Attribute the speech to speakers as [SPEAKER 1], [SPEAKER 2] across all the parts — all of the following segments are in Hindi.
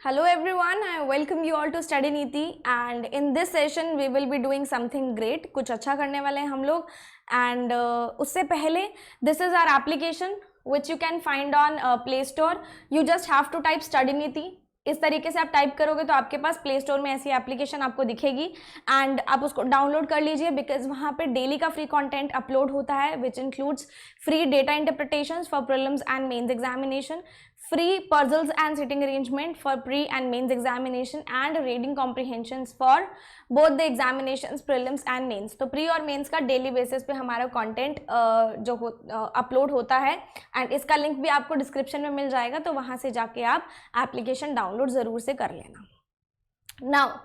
[SPEAKER 1] Hello everyone, I welcome you all to Study Niti and in this session we will be doing something great. कुछ अच्छा करने वाले हैं हम लोग and उससे पहले this is our application which you can find on Play Store. You just have to type Study Niti. इस तरीके से आप टाइप करोगे तो आपके पास प्ले स्टोर में ऐसी एप्लीकेशन आपको दिखेगी एंड आप उसको डाउनलोड कर लीजिए बिकॉज वहाँ पे डेली का फ्री कंटेंट अपलोड होता है which includes free data interpretations for prelims and mains examination, free puzzles and sitting arrangement for pre and mains examination and reading comprehensions for both the examinations prelims and mains. तो pre और mains का डेली बेसिस पे हमारा कंटेंट जो अपलोड होता है एंड इसका लिंक भी आपको डिस्क्रिप्शन में मिल जाएगा, तो वहाँ से जाके आप एप्लीकेशन डाउनलोड ज़रूर से कर लेना. नाउ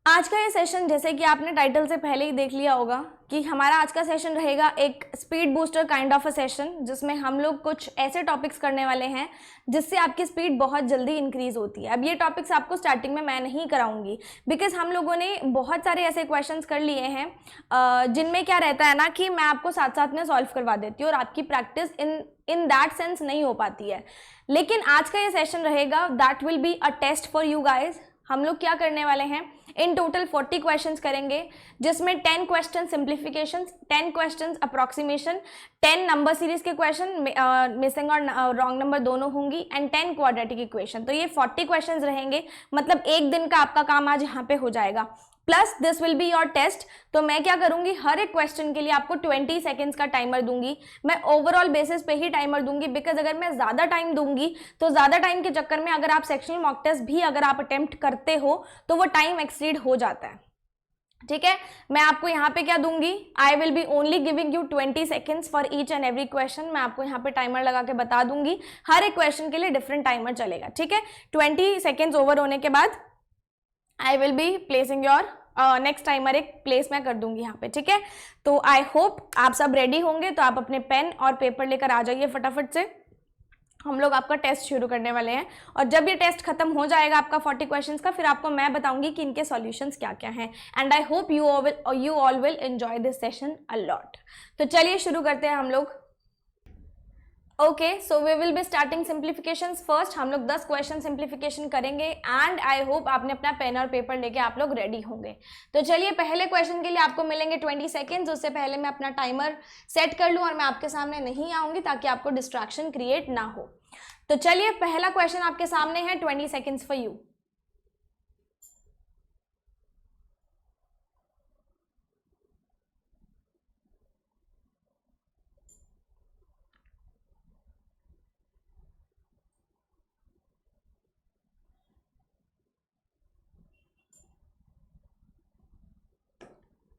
[SPEAKER 1] आज का ये सेशन जैसे कि आपने टाइटल से पहले ही देख लिया होगा कि हमारा आज का सेशन रहेगा एक speed booster kind of a session, जिसमें हम लोग कुछ ऐसे टॉपिक्स करने वाले हैं जिससे आपकी स्पीड बहुत जल्दी इंक्रीज होती है. अब ये टॉपिक्स आपको स्टार्टिंग में मैं नहीं कराऊंगी बिकॉज हम लोगों ने बहुत सारे ऐसे क्वेश्चंस कर लिए हैं जिनमें क्या रहता है ना कि मैं आपको साथ साथ में सॉल्व करवा देती हूँ और आपकी प्रैक्टिस इन दैट सेंस नहीं हो पाती है. लेकिन आज का ये सेशन रहेगा that will be a test for you guys. हम लोग क्या करने वाले हैं, इन टोटल 40 क्वेश्चंस करेंगे जिसमें 10 question simplification, 10 question approximation, 10 number series के क्वेश्चन मिसिंग और रॉन्ग नंबर दोनों होंगी एंड 10 क्वाड्रेटिक इक्वेशन. तो ये 40 क्वेश्चंस रहेंगे, मतलब एक दिन का आपका काम आज यहाँ पे हो जाएगा. Plus this will be your test. तो मैं क्या करूंगी, हर एक क्वेश्चन के लिए आपको 20 सेकेंड्स का टाइमर दूंगी. मैं ओवरऑल बेसिस पे ही टाइमर दूंगी बिकॉज अगर मैं ज़्यादा टाइम दूंगी तो ज़्यादा टाइम के चक्कर में अगर आप सेक्शनल मॉक टेस्ट भी अगर आप अटेम्प्ट करते हो तो वो टाइम एक्सीड हो जाता है. ठीक है, मैं आपको यहाँ पे क्या दूंगी, आई will B only giving you 20 seconds for each and every question. मैं आपको यहाँ पे टाइमर लगा के बता दूंगी, हर एक क्वेश्चन के लिए डिफरेंट टाइमर चलेगा. ठीक है, 20 सेकेंड्स ओवर होने के बाद आई will B placing your next timer एक प्लेस मैं कर दूंगी यहाँ पे. ठीक है, तो आई होप आप सब रेडी होंगे, तो आप अपने पेन और पेपर लेकर आ जाइए फटाफट से. हम लोग आपका टेस्ट शुरू करने वाले हैं और जब ये टेस्ट खत्म हो जाएगा आपका 40 क्वेश्चंस का, फिर आपको मैं बताऊंगी कि इनके सॉल्यूशंस क्या क्या हैं and I hope you all will enjoy this session a lot. तो चलिए शुरू करते हैं हम लोग. Okay, so we will be starting simplifications first. हम लोग 10 क्वेश्चन सिंप्लीफिकेशन करेंगे एंड आई होप आपने अपना पेन और पेपर लेके आप लोग रेडी होंगे. तो चलिए पहले क्वेश्चन के लिए आपको मिलेंगे 20 सेकेंड्स. उससे पहले मैं अपना टाइमर सेट कर लूँ और मैं आपके सामने नहीं आऊँगी ताकि आपको डिस्ट्रैक्शन क्रिएट ना हो. तो चलिए पहला क्वेश्चन आपके सामने है, 20 seconds for you.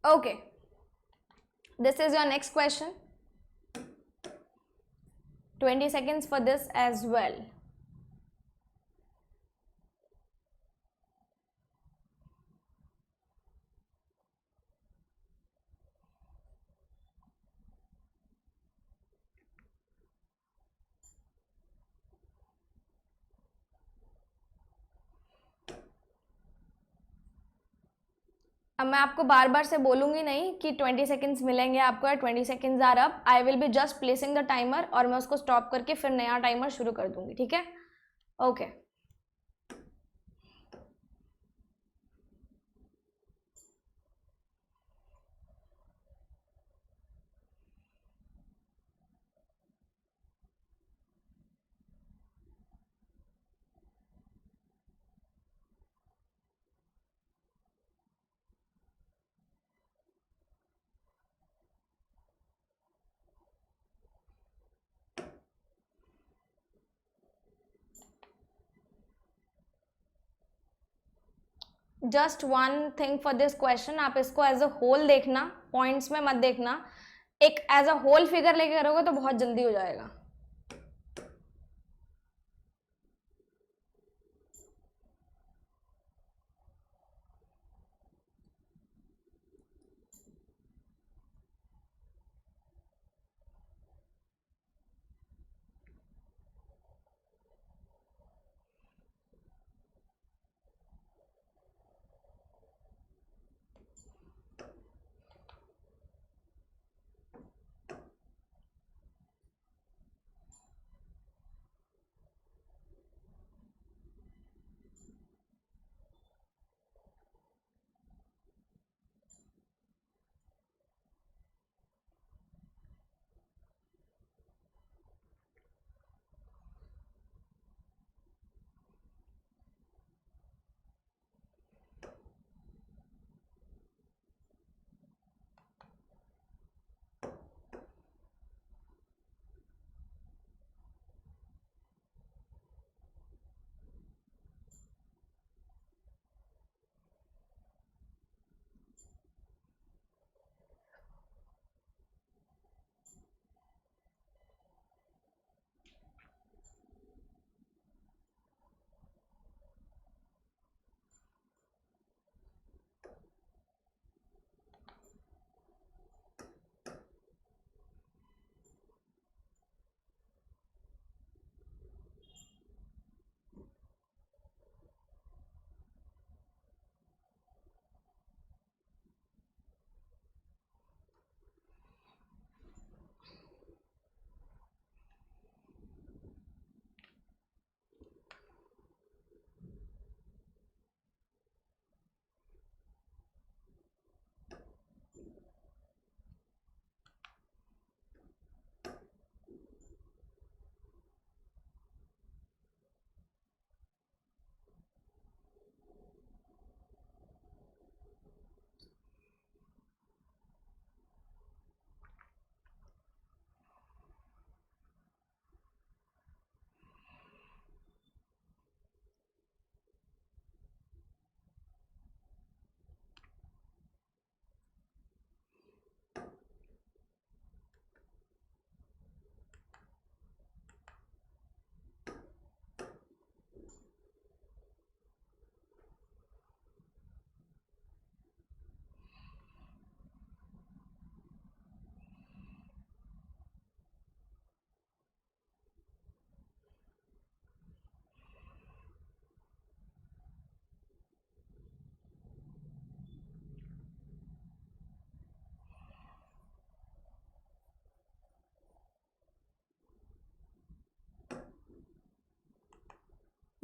[SPEAKER 1] Okay, this is your next question. 20 seconds for this as well. अब मैं आपको बार बार से बोलूंगी नहीं कि 20 सेकेंड्स मिलेंगे आपको या 20 seconds are up. I will be just placing the timer और मैं उसको स्टॉप करके फिर नया टाइमर शुरू कर दूंगी. ठीक है, okay. Just one thing for this question, आप इसको एज अ होल देखना, पॉइंट्स में मत देखना. एक एज अ होल फिगर लेके करोगे तो बहुत जल्दी हो जाएगा.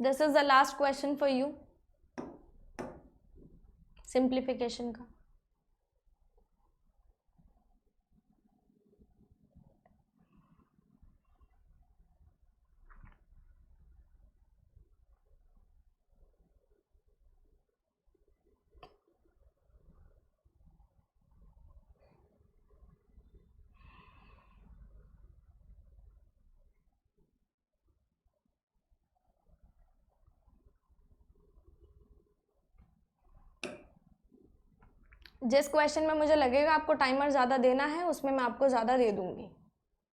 [SPEAKER 1] This is the last question for you, simplification का। जिस क्वेश्चन में मुझे लगेगा आपको टाइमर ज़्यादा देना है उसमें मैं आपको ज़्यादा दे दूंगी,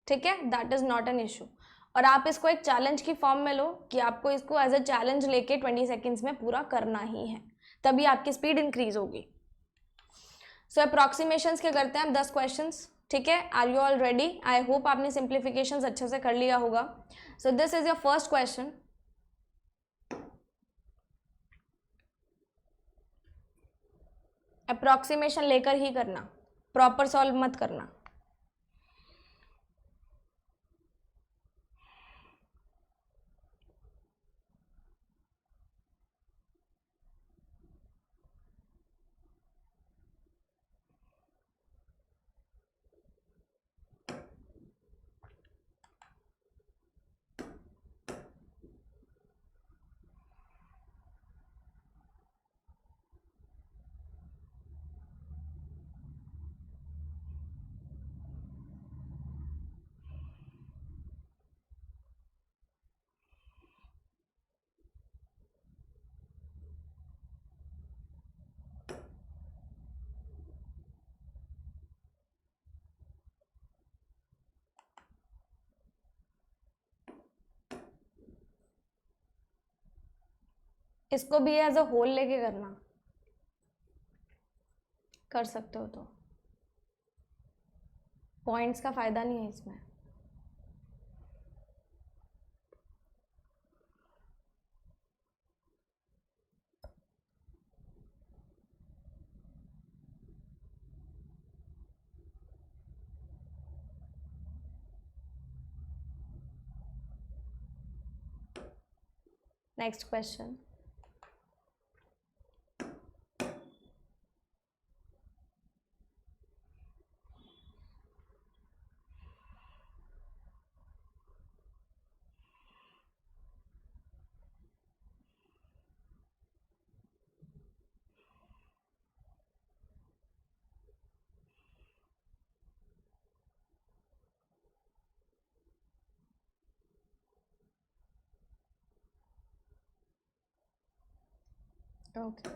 [SPEAKER 1] ठीक है, that is not an issue. और आप इसको एक चैलेंज की फॉर्म में लो कि आपको इसको एज अ चैलेंज लेके 20 सेकेंड्स में पूरा करना ही है, तभी आपकी स्पीड इंक्रीज होगी। सो अप्रॉक्सीमेशंस के करते हैं हम 10 क्वेश्चंस, ठीक है। Are you all ready? I hope आपने सिंप्लीफिकेशंस अच्छे से कर लिया होगा। So this is your first question. Approximation लेकर ही करना, प्रॉपर सॉल्व मत करना। इसको भी एज अ होल लेके करना, कर सकते हो तो पॉइंट्स का फायदा नहीं है इसमें। Next question. Okay,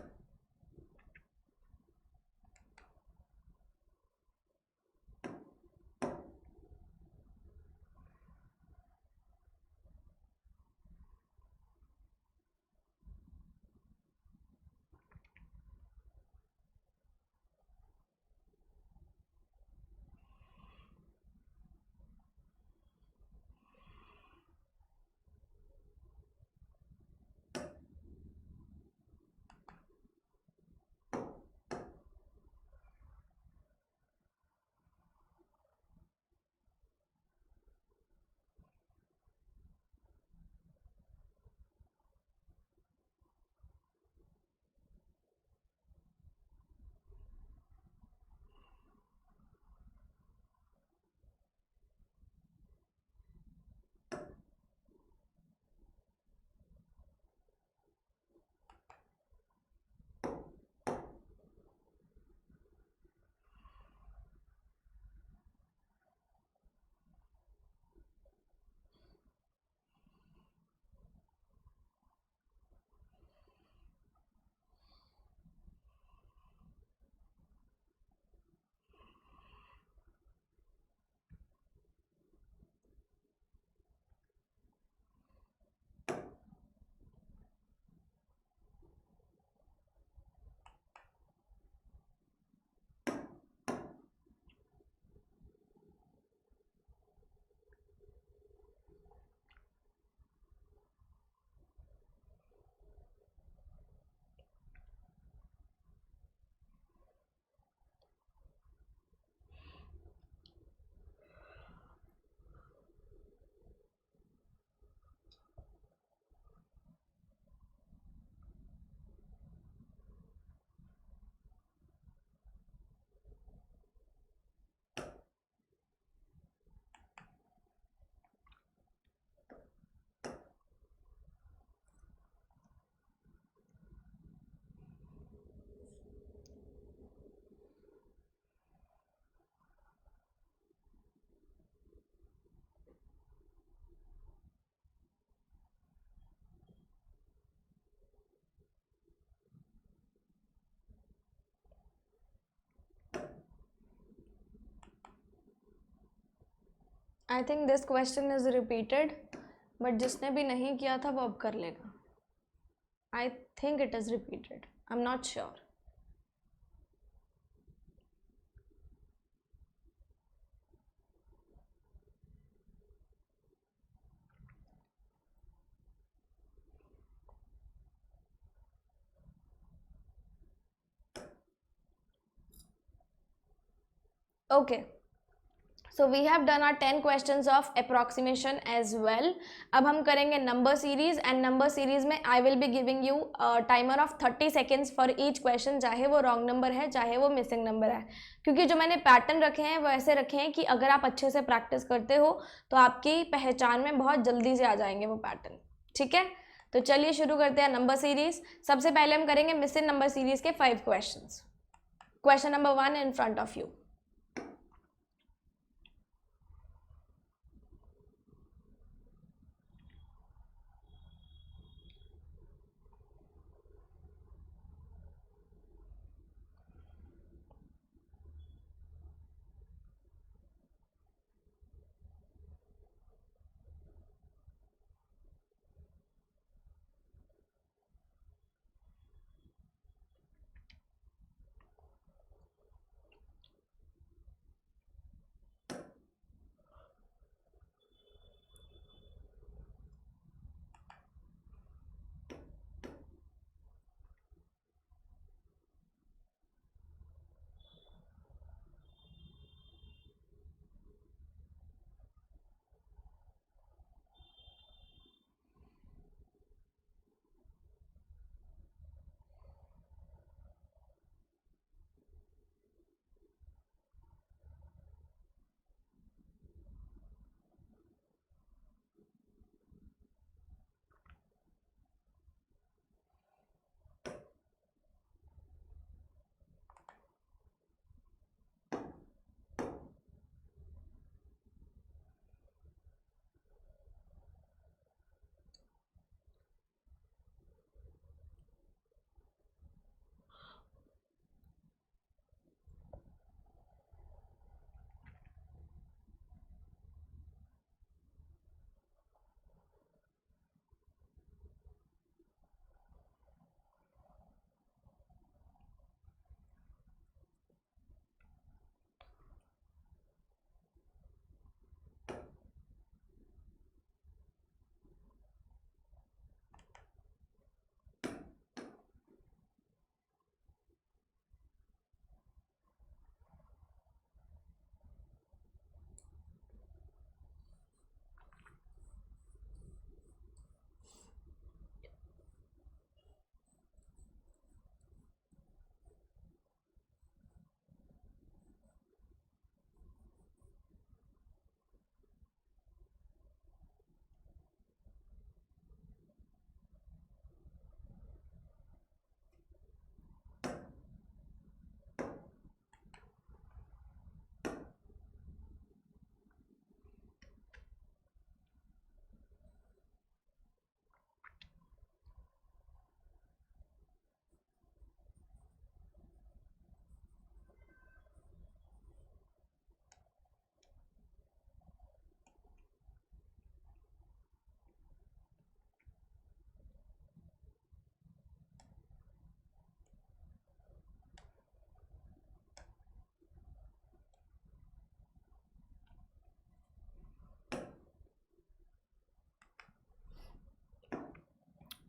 [SPEAKER 1] I think this question is repeated, but जिसने भी नहीं किया था वो अब कर लेगा. I think it is repeated, I am not sure. Okay, so we have done our 10 questions of approximation as well. अब हम करेंगे number series, and number series में I will be giving you a timer of 30 seconds for each question, चाहे वो wrong number है चाहे वो missing number है, क्योंकि जो मैंने पैटर्न रखे हैं वो ऐसे रखे हैं कि अगर आप अच्छे से प्रैक्टिस करते हो तो आपकी पहचान में बहुत जल्दी से आ जाएंगे वो पैटर्न. ठीक है, तो चलिए शुरू करते हैं नंबर सीरीज. सबसे पहले हम करेंगे मिसिंग नंबर सीरीज के 5 questions. Question number 1 in front of you.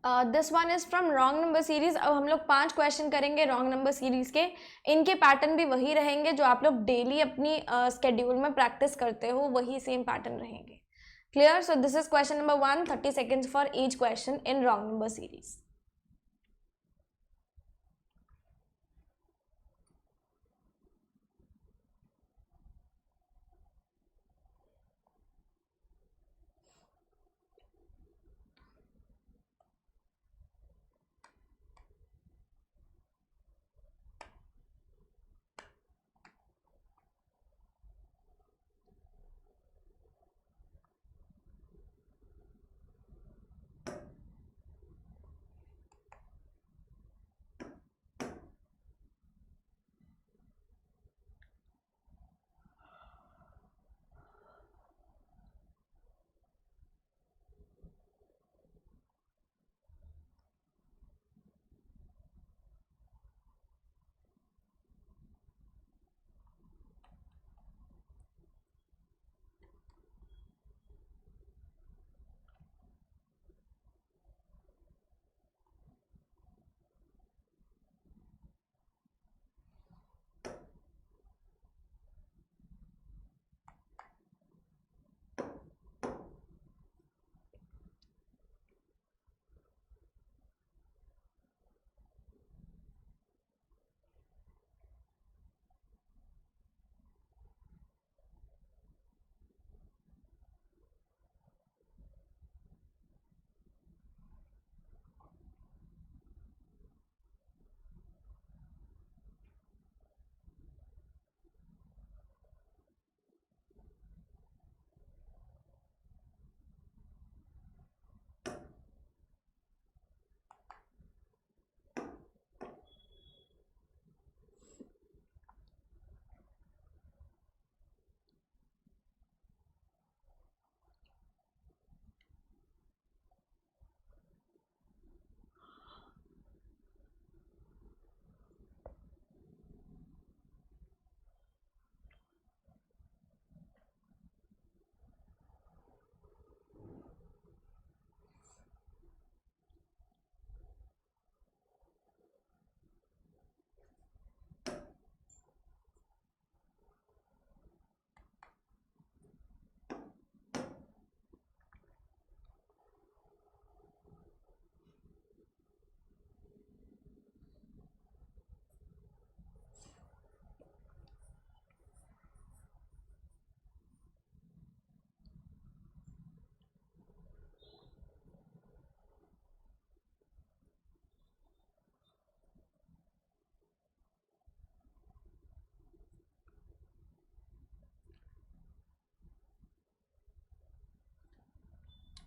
[SPEAKER 1] This one is from wrong number series. अब हम लोग 5 क्वेश्चन करेंगे रॉन्ग नंबर सीरीज के. इनके पैटर्न भी वही रहेंगे जो आप लोग डेली अपनी स्केड्यूल में प्रैक्टिस करते हो, वही सेम पैटर्न रहेंगे. Clear? So this is question number 1, 30 seconds for each question in wrong number series.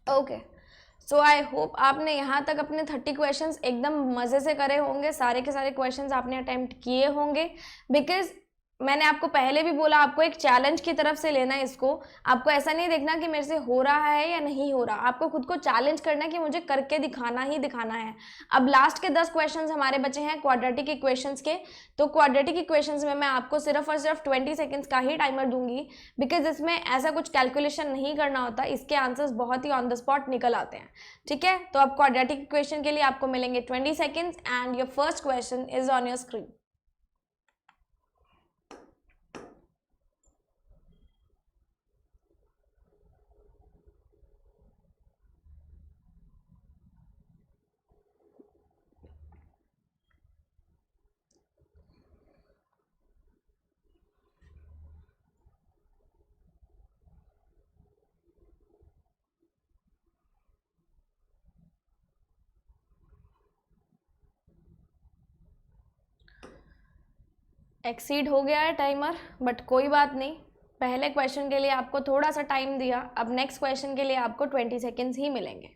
[SPEAKER 1] Okay, so I hope आपने यहाँ तक अपने 30 क्वेश्चंस एकदम मज़े से करे होंगे, सारे के सारे क्वेश्चंस आपने अटेम्प्ट किए होंगे, बिकॉज मैंने आपको पहले भी बोला आपको एक चैलेंज की तरफ से लेना है इसको। आपको ऐसा नहीं देखना कि मेरे से हो रहा है या नहीं हो रहा, आपको खुद को चैलेंज करना है कि मुझे करके दिखाना ही दिखाना है। अब लास्ट के 10 क्वेश्चंस हमारे बचे हैं क्वाड्रेटिक इक्वेशंस के, तो क्वाड्रेटिक इक्वेशंस में मैं आपको सिर्फ और सिर्फ 20 सेकेंड्स का ही टाइमर दूंगी, बिकॉज इसमें ऐसा कुछ कैलकुलेशन नहीं करना होता, इसके आंसर्स बहुत ही ऑन द स्पॉट निकल आते हैं। ठीक है, तो अब क्वाड्रेटिक इक्वेशन के लिए आपको मिलेंगे 20 seconds and your first question is on your screen. Exceed हो गया है टाइमर, बट कोई बात नहीं, पहले क्वेश्चन के लिए आपको थोड़ा सा टाइम दिया, अब नेक्स्ट क्वेश्चन के लिए आपको 20 सेकेंड्स ही मिलेंगे।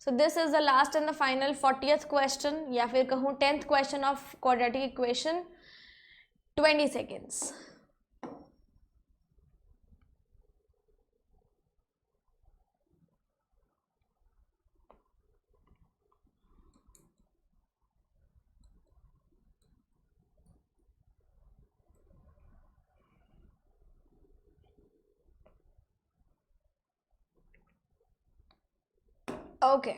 [SPEAKER 1] So this is the last and the final 40th question या फिर कहूँ 10th question of quadratic equation. 20 seconds. Okay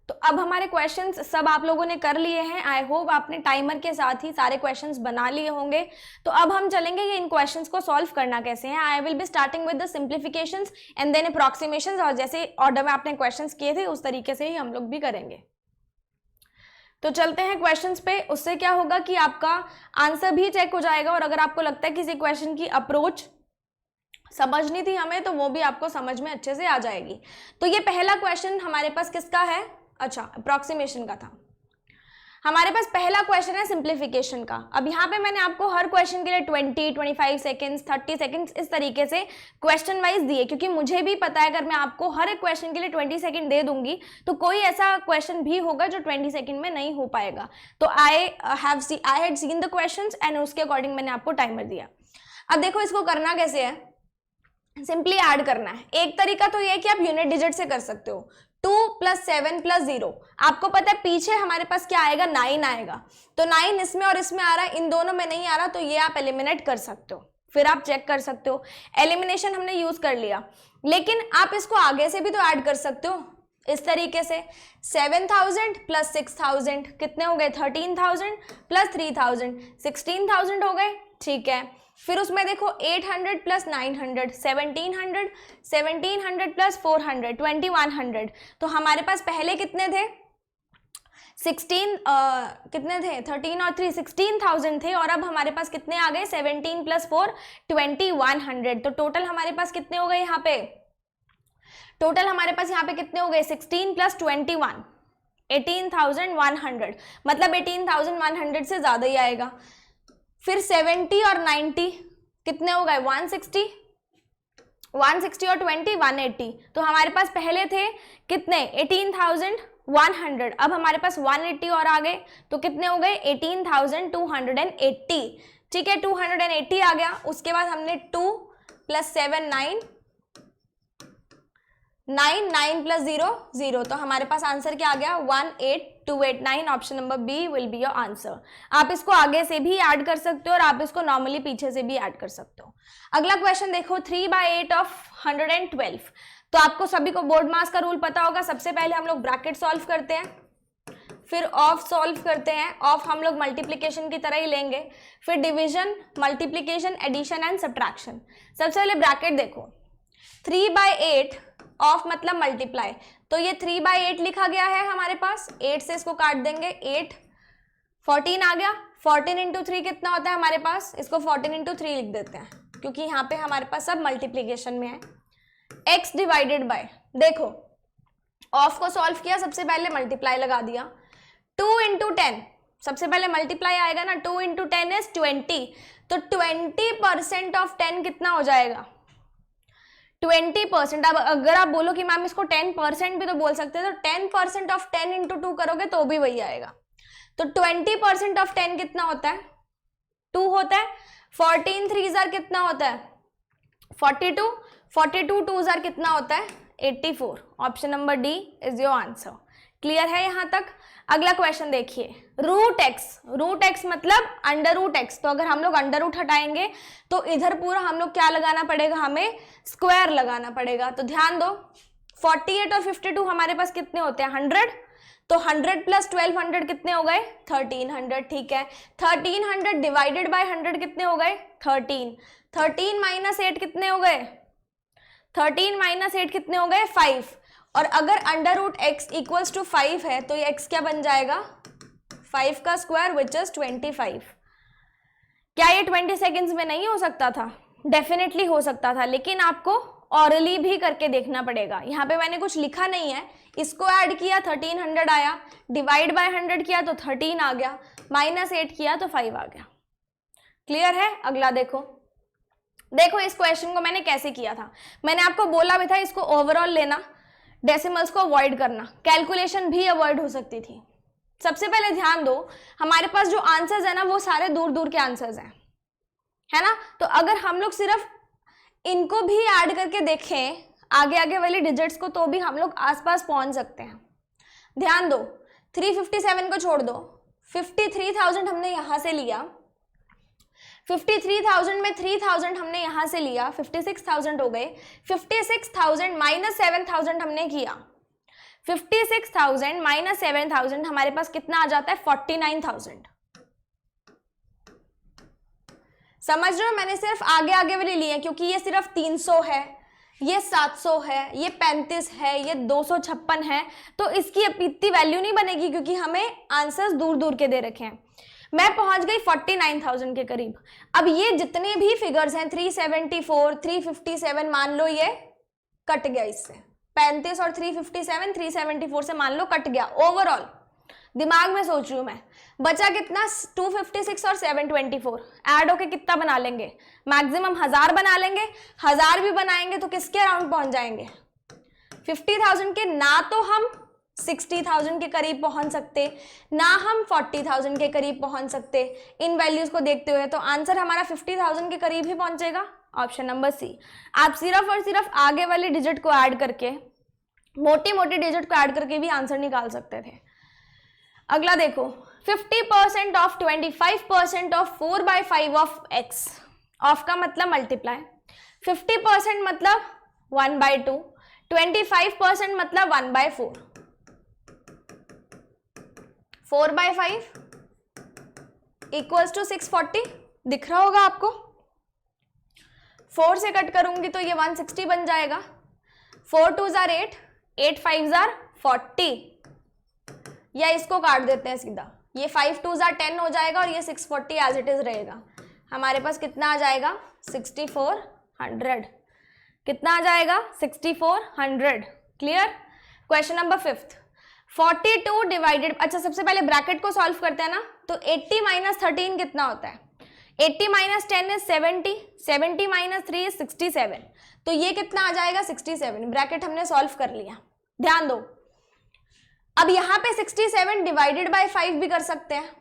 [SPEAKER 1] तो अब हमारे क्वेश्चंस सब आप लोगों ने कर लिए हैं। आई होप आपने टाइमर के साथ ही सारे क्वेश्चंस बना लिए होंगे। तो अब हम चलेंगे कि इन क्वेश्चंस को सॉल्व करना कैसे है। I will be starting with the simplifications and then approximations, और जैसे ऑर्डर में आपने क्वेश्चंस किए थे उस तरीके से ही हम लोग भी करेंगे। तो चलते हैं क्वेश्चंस पे। उससे क्या होगा कि आपका आंसर भी चेक हो जाएगा, और अगर आपको लगता है किसी क्वेश्चन की अप्रोच समझनी थी हमें तो वो भी आपको समझ में अच्छे से आ जाएगी। तो ये पहला क्वेश्चन हमारे पास किसका है? अच्छा, अप्रॉक्सीमेशन का था। हमारे पास पहला क्वेश्चन है सिंप्लीफिकेशन का। अब यहाँ पे मैंने आपको हर क्वेश्चन के लिए 20, 25 सेकेंड्स, 30 सेकेंड्स इस तरीके से क्वेश्चन वाइज दिए, क्योंकि मुझे भी पता है अगर मैं आपको हर एक क्वेश्चन के लिए 20 सेकेंड दे दूंगी तो कोई ऐसा क्वेश्चन भी होगा जो 20 सेकेंड में नहीं हो पाएगा। तो I had seen the questions and उसके अकॉर्डिंग मैंने आपको टाइमर दिया। अब देखो इसको करना कैसे है, सिंपली ऐड करना है। एक तरीका तो ये है कि आप यूनिट डिजिट से कर सकते हो, 2 + 7 + 0। आपको पता है पीछे हमारे पास क्या आएगा, 9 आएगा। तो 9 इसमें और इसमें आ रहा है, इन दोनों में नहीं आ रहा, तो ये आप एलिमिनेट कर सकते हो, फिर आप चेक कर सकते हो। एलिमिनेशन हमने यूज कर लिया, लेकिन आप इसको आगे से भी तो ऐड कर सकते हो इस तरीके से। 7000 + 6000 कितने हो गए? 13000 + 3000 16000 हो गए, ठीक है। फिर उसमें देखो 800 + 900 1700 1700 + 400 2100। तो हमारे पास पहले कितने थे? कितने थे? 13 और 3 16,000 थे, और अब हमारे पास कितने आ गए? 17 + 4 2100। तो टोटल हमारे पास कितने हो गए यहाँ पे? टोटल हमारे पास यहाँ पे कितने हो गए? 16 + 21 18,100, मतलब 18,100 से ज्यादा ही आएगा। फिर 70 और 90 कितने हो गए? 160 160 और 20 180। तो हमारे पास पहले थे कितने? 18,100, अब हमारे पास 180 और आ गए, तो कितने हो गए? 18,280, ठीक है। 280 आ गया। उसके बाद हमने 2 + 7 9 9 9 + 0 0। तो हमारे पास आंसर क्या आ गया? 18289। Option number B will be your answer. आप इसको आगे से भी ऐड कर सकते हो और आप इसको नॉर्मली पीछे से भी ऐड कर सकते हो। अगला क्वेश्चन देखो, 3/8 ऑफ 112। तो आपको सभी को बोर्ड मास का रूल पता होगा। सबसे पहले हम लोग ब्रैकेट सॉल्व करते हैं, फिर ऑफ सॉल्व करते हैं। ऑफ हम लोग मल्टीप्लीकेशन की तरह ही लेंगे, फिर division, multiplication, addition and subtraction. सबसे पहले ब्रैकेट देखो, 3/8 ऑफ मतलब मल्टीप्लाई, तो ये 3/8 लिखा गया है हमारे पास। 8 से इसको काट देंगे, 8 14 आ गया। 14 × 3 कितना होता है हमारे पास? इसको 14 × 3 लिख देते हैं, क्योंकि यहाँ पे हमारे पास सब मल्टीप्लीकेशन में है। x डिवाइडेड बाय, देखो ऑफ को सॉल्व किया, सबसे पहले मल्टीप्लाई लगा दिया। 2 × 10, सबसे पहले मल्टीप्लाई आएगा ना। 2 × 10 इज 20, तो 20% ऑफ 10 कितना हो जाएगा? 20%। अब अगर आप बोलो कि मैम इसको 10% भी तो बोल सकते हैं, तो 10% ऑफ 10 × 2 करोगे तो भी वही आएगा। तो 20% ऑफ 10 कितना होता है? 2 होता है। 14 3 कितना होता है? 42 42 2 कितना होता है? 84। Option number D is your answer. Clear है यहाँ तक? अगला क्वेश्चन देखिए, रूट एक्स मतलब √x। तो अगर हम लोग √ हटाएंगे तो इधर पूरा हम लोग क्या लगाना पड़ेगा? हमें स्क्वायर लगाना पड़ेगा। तो ध्यान दो, 48 और 52 हमारे पास कितने होते हैं? 100। तो 100 + 1200 कितने हो गए? 1300, ठीक है। 1300 डिवाइडेड बाय 100 कितने हो गए? 13। 13 - 8 कितने हो गए? 13 - 8 कितने हो गए? 5। और अगर √x = 5 है तो ये x क्या बन जाएगा? 5 का स्क्वायर विच इज 25। क्या ये 20 सेकेंड्स में नहीं हो सकता था? डेफिनेटली हो सकता था, लेकिन आपको ऑरली भी करके देखना पड़ेगा। यहाँ पे मैंने कुछ लिखा नहीं है, इसको ऐड किया 1300 आया, डिवाइड बाय 100 किया तो 13 आ गया, -8 किया तो 5 आ गया। क्लियर है? अगला देखो इस क्वेश्चन को मैंने कैसे किया था। मैंने आपको बोला भी था इसको ओवरऑल लेना, डेसिमल्स को अवॉइड करना, कैलकुलेशन भी अवॉइड हो सकती थी। सबसे पहले ध्यान दो, हमारे पास जो आंसर्स है ना वो सारे दूर दूर के आंसर्स हैं, है ना। तो अगर हम लोग सिर्फ इनको भी ऐड करके देखें आगे आगे वाली डिजिट्स को, तो भी हम लोग आसपास पहुंच सकते हैं। ध्यान दो, 357 को छोड़ दो, 53,000 हमने यहां से लिया, 53,000 में 3,000 हमने यहाँ से लिया, 56,000 हो गए। 56,000 माइनस 7,000 हमने किया, 56,000 माइनस 7,000 हमारे पास कितना आ जाता है? 49,000। समझ रहे हो? मैंने सिर्फ आगे आगे वाले लिए क्योंकि ये सिर्फ 300 है, ये 700 है, ये 35 है, ये 256 है, तो इसकी इतनी वैल्यू नहीं बनेगी क्योंकि हमें आंसर्स दूर दूर के दे रखे हैं। मैं पहुंच गई 49,000 के करीब। अब ये जितने भी फिगर्स हैं 374, 357, मान लो ये कट गया इससे, 35 और 357, 374 से मान लो कट गया। ओवरऑल दिमाग में सोच रही हूं मैं, बचा कितना? 256 और 724 ऐड होके कितना बना लेंगे? मैक्सिमम 1000 बना लेंगे। 1000 भी बनाएंगे तो किसके अराउंड पहुंच जाएंगे? 50,000 के। ना तो हम 60,000 के करीब पहुंच सकते, ना हम 40,000 के करीब पहुंच सकते इन वैल्यूज को देखते हुए, तो आंसर हमारा 50,000 के करीब ही पहुंचेगा, ऑप्शन नंबर सी। आप सिर्फ और सिर्फ आगे वाले डिजिट को ऐड करके, मोटी मोटी डिजिट को ऐड करके भी आंसर निकाल सकते थे। अगला देखो, 50% of 25% of 4/5 of x। Of का मतलब मल्टीप्लाई, 50% मतलब 1/2, 25% मतलब 1/4, 4/5 इक्वल्स टू 640। दिख रहा होगा आपको? 4 से कट करूंगी तो ये 160 बन जाएगा। 4 2 जार 8, 8 5 जार 40, या इसको काट देते हैं सीधा, ये 5 2 जार 10 हो जाएगा और ये 640 एज इट इज रहेगा। हमारे पास कितना आ जाएगा? 6400। कितना आ जाएगा? 6400। क्लियर? क्वेश्चन नंबर 5, 42 डिवाइडेड, अच्छा सबसे पहले ब्रैकेट को सॉल्व करते हैं ना, तो 80 माइनस 13 कितना होता है? 80 माइनस 10 इज 70, 70 माइनस 3 इज 67, तो ये कितना आ जाएगा? 67। ब्रैकेट हमने सॉल्व कर लिया। ध्यान दो, अब यहां पे 67 डिवाइडेड बाय 5 भी कर सकते हैं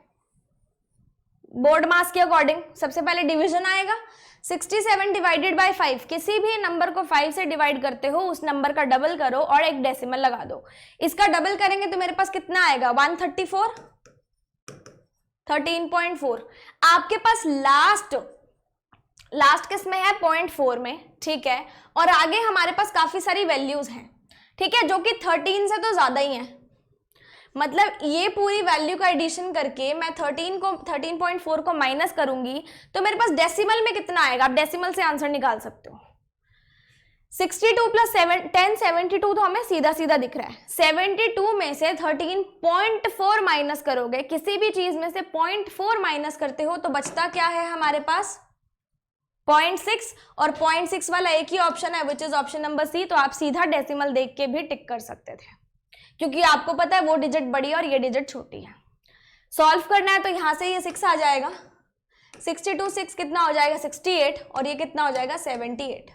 [SPEAKER 1] बोर्ड मास के अकॉर्डिंग। सबसे पहले डिवीजन आएगा, 67 डिवाइडेड बाय 5, किसी भी नंबर को 5 से डिवाइड करते हो उस नंबर का डबल करो और एक डेसिमल लगा दो। इसका डबल करेंगे तो मेरे पास कितना आएगा? 134, 13.4। आपके पास लास्ट किस में है? 0.4 में, ठीक है। और आगे हमारे पास काफी सारी वैल्यूज हैं, ठीक है, जो कि 13 से तो ज्यादा ही है। मतलब ये पूरी वैल्यू का एडिशन करके मैं 13.4 को माइनस करूंगी तो मेरे पास डेसिमल में कितना आएगा? आप डेसिमल से आंसर निकाल सकते हो। 62 प्लस 10 72 तो हमें सीधा सीधा दिख रहा है। 72 में से 13.4 माइनस करोगे, किसी भी चीज में से 0.4 माइनस करते हो तो बचता क्या है हमारे पास? 0.6, और 0.6 वाला एक ही ऑप्शन है which is option number C. तो आप सीधा डेसिमल देख के भी टिक कर सकते थे क्योंकि आपको पता है वो डिजिट बड़ी है और ये डिजिट छोटी है। सॉल्व करना है तो यहां से ये 6 आ जाएगा, 62 6 कितना हो जाएगा? 68, और ये कितना हो जाएगा? 78।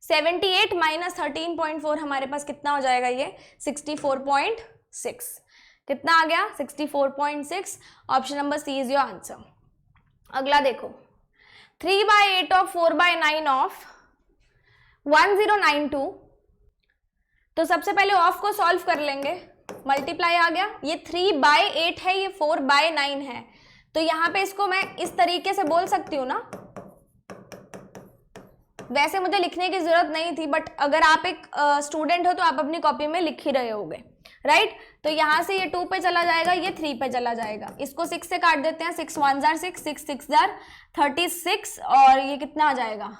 [SPEAKER 1] 78 माइनस 13.4 हमारे पास कितना हो जाएगा? ये 64.6। कितना आ गया? 64.6। Option number C is your answer. अगला देखो, 3/8 ऑफ 4/9 ऑफ 1092। तो सबसे पहले ऑफ को सॉल्व कर लेंगे, मल्टीप्लाई आ गया, ये 3/8 है, ये 4/9 है, तो यहां पे इसको मैं इस तरीके से बोल सकती हूँ ना। वैसे मुझे लिखने की जरूरत नहीं थी, बट अगर आप एक स्टूडेंट हो तो आप अपनी कॉपी में लिख ही रहे होगे, राइट। तो यहां से ये 2 पे चला जाएगा, ये 3 पे चला जाएगा, इसको 6 से काट देते हैं। 6 1 जार 6, 6 6 जार 36, और ये कितना आ जाएगा?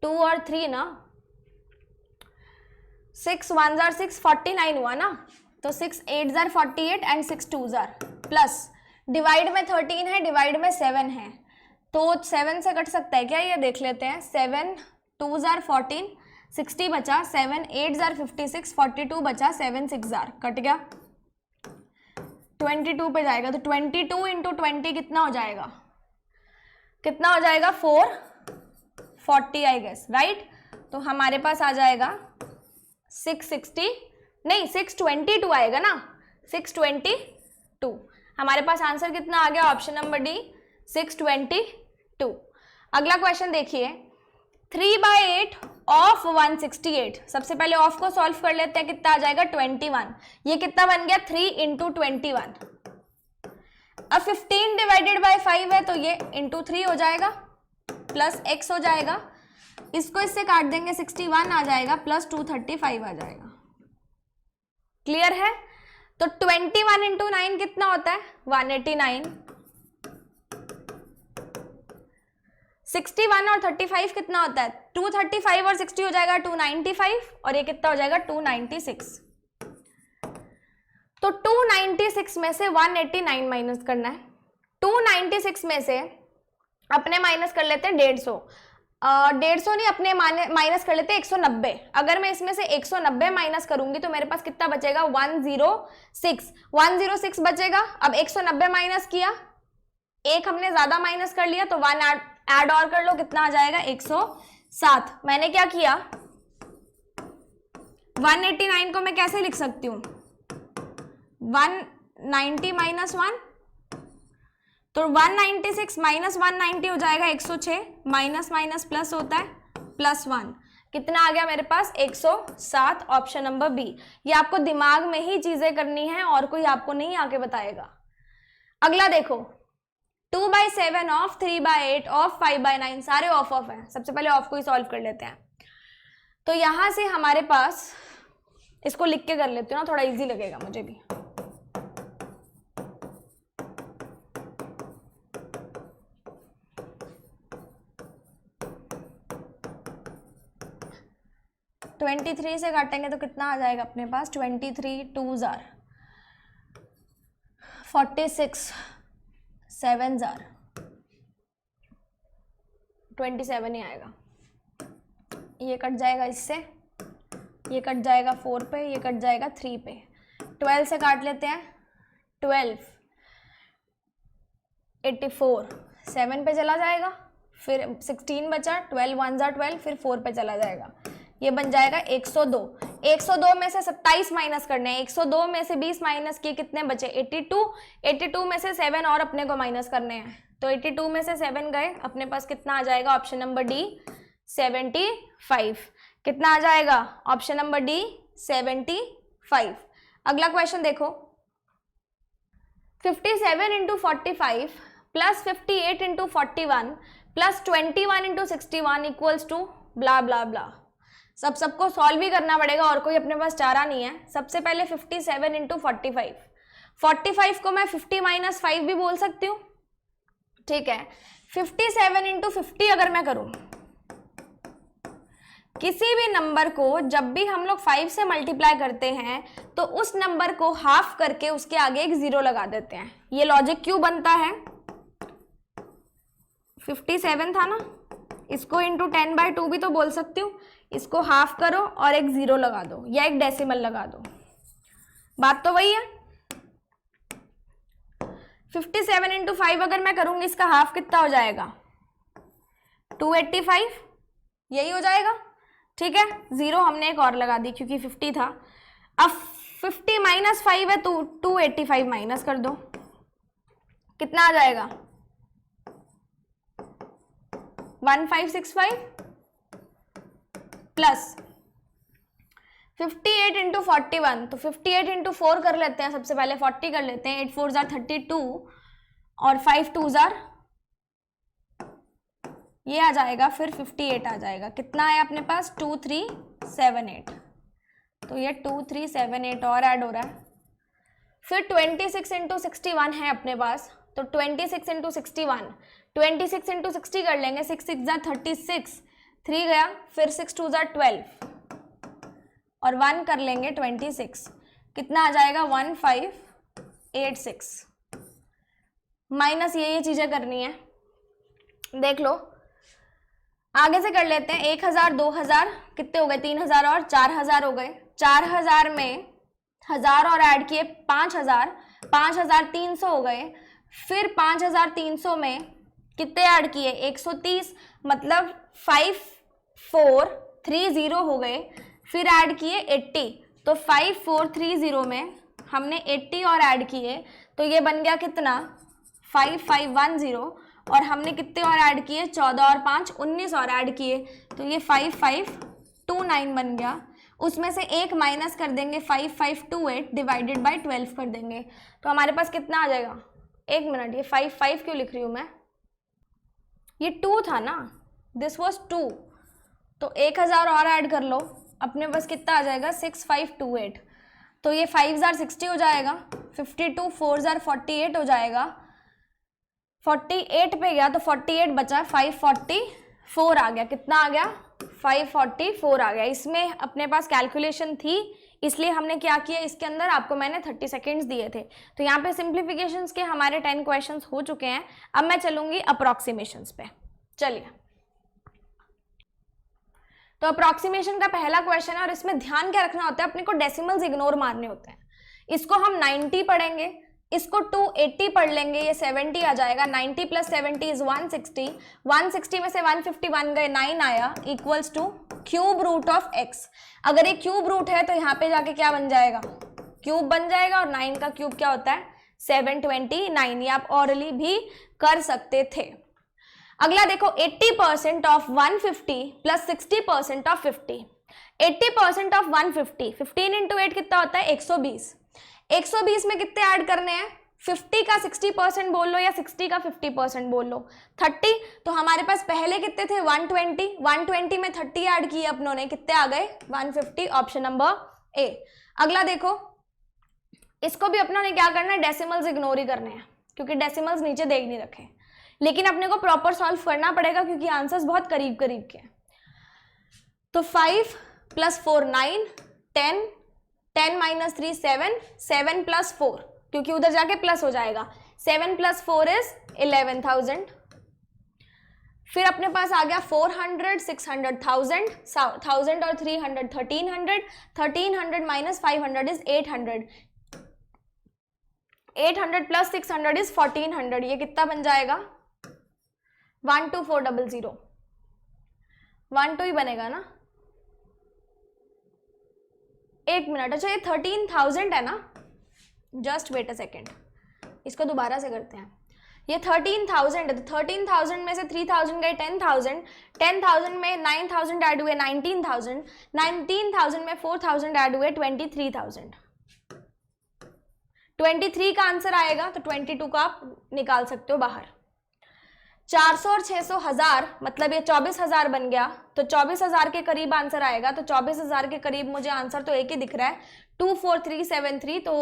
[SPEAKER 1] 2 और 3 ना, 6 1 जार 6, 49 हुआ ना, तो 6 8 jar 48 and 6 2 jar plus divide में 13 है, डिवाइड में 7 है, तो 7 से कट सकता है क्या? ये देख लेते हैं। 7 2 जार 14, 60 बचा, 7 8 जार 56, 42 बचा, 7 6 जार कट गया, 22 पे जाएगा, तो 22 इंटू 20 कितना हो जाएगा? कितना हो जाएगा? 440 आई गेस, राइट। तो हमारे पास आ जाएगा 660, नहीं 622 आएगा ना, 622। हमारे पास आंसर कितना आ गया? Option number D, 622। अगला क्वेश्चन देखिए, 3/8 ऑफ 168। सबसे पहले ऑफ को सॉल्व कर लेते हैं, कितना आ जाएगा? 21। ये कितना बन गया? 3 इंटू 21। अब 15 डिवाइडेड बाय 5 है तो ये इंटू 3 हो जाएगा प्लस x हो जाएगा, इसको इससे काट देंगे 61 आ जाएगा प्लस 235 आ जाएगा। क्लियर है? तो 21 इंटू 9 कितना होता है? 189। 61 और 35 कितना होता है? 235 और 60 हो जाएगा 295 और ये कितना हो जाएगा 296। तो 296 में से 189 माइनस करना है। 296 में से अपने माइनस कर लेते हैं 150, 150 नहीं, अपने माइनस कर लेते हैं 190। अगर मैं इसमें से 190 माइनस करूंगी तो मेरे पास कितना बचेगा? 106 बचेगा। अब 190 माइनस किया, एक हमने ज्यादा माइनस कर लिया तो 1 ऐड और कर लो, कितना आ जाएगा? 107। मैंने क्या किया, 189 को मैं कैसे लिख सकती हूँ? 190 माइनस 1, तो 196 माइनस 190 हो जाएगा 106, माइनस माइनस प्लस होता है प्लस 1, कितना आ गया मेरे पास? 107। Option number B. ये आपको दिमाग में ही चीजें करनी है और कोई आपको नहीं आके बताएगा। अगला देखो, 2/7 ऑफ 3/8 ऑफ 5/9, सारे ऑफ हैं। सबसे पहले ऑफ को ही सॉल्व कर लेते हैं। तो यहां से हमारे पास, इसको लिख के कर लेती हूँ ना, थोड़ा इजी लगेगा मुझे भी। तो 23 से काटेंगे तो कितना आ जाएगा अपने पास? 23 2 जार 46, 7 जार 27 ही आएगा। ये कट जाएगा इससे, ये कट जाएगा 4 पे, ये कट जाएगा 3 पे। 12 से काट लेते हैं, 12 84, 7 पे चला जाएगा, फिर 16 बचा, 12 1 जार 12, फिर 4 पे चला जाएगा, ये बन जाएगा 102। 102 में से 27 माइनस करने हैं, 102 में से 20 माइनस किए, कितने बचे? 82। 82 में से 7 और अपने को माइनस करने हैं, तो 82 में से 7 गए, अपने पास कितना आ जाएगा? Option number D 75। कितना आ जाएगा? Option number D 75। अगला क्वेश्चन देखो, 57 into 45 plus 58 into 41 plus 21 into 61 equals to blah blah blah. सबको सॉल्व ही करना पड़ेगा और कोई अपने पास चारा नहीं है। सबसे पहले 57 इंटू 45, 45 को मैं 50 माइनस 5 भी बोल सकती हूँ, ठीक है। 57 इंटू 50 अगर मैं करूँ, किसी भी नंबर को जब भी हम लोग 5 से मल्टीप्लाई करते हैं तो उस नंबर को हाफ करके उसके आगे एक 0 लगा देते हैं। ये लॉजिक क्यों बनता है? 57 था ना, इसको इंटू 10/2 भी तो बोल सकती हूँ। इसको हाफ करो और एक 0 लगा दो या एक डेसिमल लगा दो, बात तो वही है। 57 इंटू 5 अगर मैं करूंगी, इसका हाफ कितना हो जाएगा? 285, यही हो जाएगा, ठीक है। 0 हमने एक और लगा दी क्योंकि 50 था। अब 50 माइनस 5 है तो 285 माइनस कर दो, कितना आ जाएगा? 1565 प्लस 58 इंटू 41, तो 58 इंटू 4 कर लेते हैं, सबसे पहले 40 कर लेते हैं। 8 4 जार 32 और 5 2 जार, ये आ जाएगा, फिर 58 आ जाएगा। कितना है अपने पास? 2378। तो ये 2378 और ऐड हो रहा है। फिर 26 इंटू 61 है अपने पास, तो 26 इंटू 61, 26 इंटू 60 कर लेंगे। 6 6 जार 36, 3 गया, फिर 6 2 जार 12 और 1 कर लेंगे 26, कितना आ जाएगा? 1586। माइनस ये चीजें करनी है, देख लो। आगे से कर लेते हैं। 1000 2000 कितने हो गए? 3000 और 4000 हो गए। 4000 में 1000 और ऐड किए 5000, 5300 हो गए। फिर 5300 में कितने ऐड किए? 130, मतलब 5430 हो गए। फिर ऐड किए 80, तो 5430 में हमने 80 और ऐड किए, तो ये बन गया कितना? 5510। और हमने कितने और ऐड किए? 14 और 5 19 और ऐड किए, तो ये 5529 बन गया। उसमें से एक माइनस कर देंगे, 5528 डिवाइडेड बाय 12 कर देंगे, तो हमारे पास कितना आ जाएगा? एक मिनट, ये 5 क्यों लिख रही हूँ मैं? ये 2 था ना, दिस वॉज 2, तो 1000 और ऐड कर लो, अपने पास कितना आ जाएगा 6528। तो ये 5 जार 60 हो जाएगा, 52 4 जार 48 हो जाएगा, 48 पे गया तो 48 बचा, 544 आ गया। कितना आ गया? 544 आ गया। इसमें अपने पास कैलकुलेशन थी, इसलिए हमने क्या किया, इसके अंदर आपको मैंने 30 सेकेंड्स दिए थे। तो यहाँ पे सिंप्लीफिकेशंस के हमारे 10 क्वेश्चंस हो चुके हैं। अब मैं चलूंगी अप्रॉक्सीमेशंस पे। चलिए, तो अप्रॉक्सीमेशन का पहला क्वेश्चन है और इसमें ध्यान क्या रखना होता है, अपने को डेसिमल्स इग्नोर मारने होते हैं। इसको हम 90 पढ़ेंगे, इसको 280 पढ़ लेंगे, ये 70 आ जाएगा। 90 प्लस 70 इज 160, 160 में से 151 गए, 9 आया, equals to cube root of x। अगर ये क्यूब रूट है तो यहाँ पे जाके क्या बन जाएगा, क्यूब बन जाएगा, और 9 का क्यूब क्या होता है 729। ये आप ऑरली भी कर सकते थे। अगला देखो, 80% of 150 plus 60% of 50। 80% of 150, 15 into 8 कितना होता है 120। 120 में कितने ऐड करने हैं, 50 का 60% बोल लो या 60 का 50% बोल लो, 30। तो हमारे पास पहले कितने थे 120, 120 में 30 ऐड किए अपनों ने, कितने आ गए 150, ऑप्शन नंबर ए। अगला देखो, इसको भी अपनों ने क्या करना है, डेसिमल्स इग्नोर ही करने हैं, क्योंकि डेसिमल्स नीचे देख नहीं रखे, लेकिन अपने को प्रॉपर सॉल्व करना पड़ेगा क्योंकि आंसर्स बहुत करीब करीब के हैं। तो 5 प्लस 4 9, 10, 10 माइनस 3 7, 7 प्लस 4, क्योंकि उधर जाके प्लस हो जाएगा, 7 प्लस 4 इज 11,000। फिर अपने पास आ गया 400, 600, 1000 और 300 1300, 1300 माइनस 500 इज 800, 800 प्लस 600 इज 1400। ये कितना बन जाएगा 12400, 12 ही बनेगा ना, एक मिनट। अच्छा, ये 13,000 है ना, जस्ट वेट अ सेकेंड, इसको दोबारा से करते हैं। ये 13,000 है, तो 13,000 में से 3,000 गए 10,000, 10,000 में 9,000 ऐड हुए 19,000, 19,000 में 4,000 ऐड हुए 23,000। 23 का आंसर आएगा, तो 22 का आप निकाल सकते हो बाहर। 400 और 600 हजार, मतलब ये 24,000 बन गया, तो 24,000 के करीब आंसर आएगा। तो 24,000 के करीब मुझे आंसर तो एक ही दिख रहा है, 24373। तो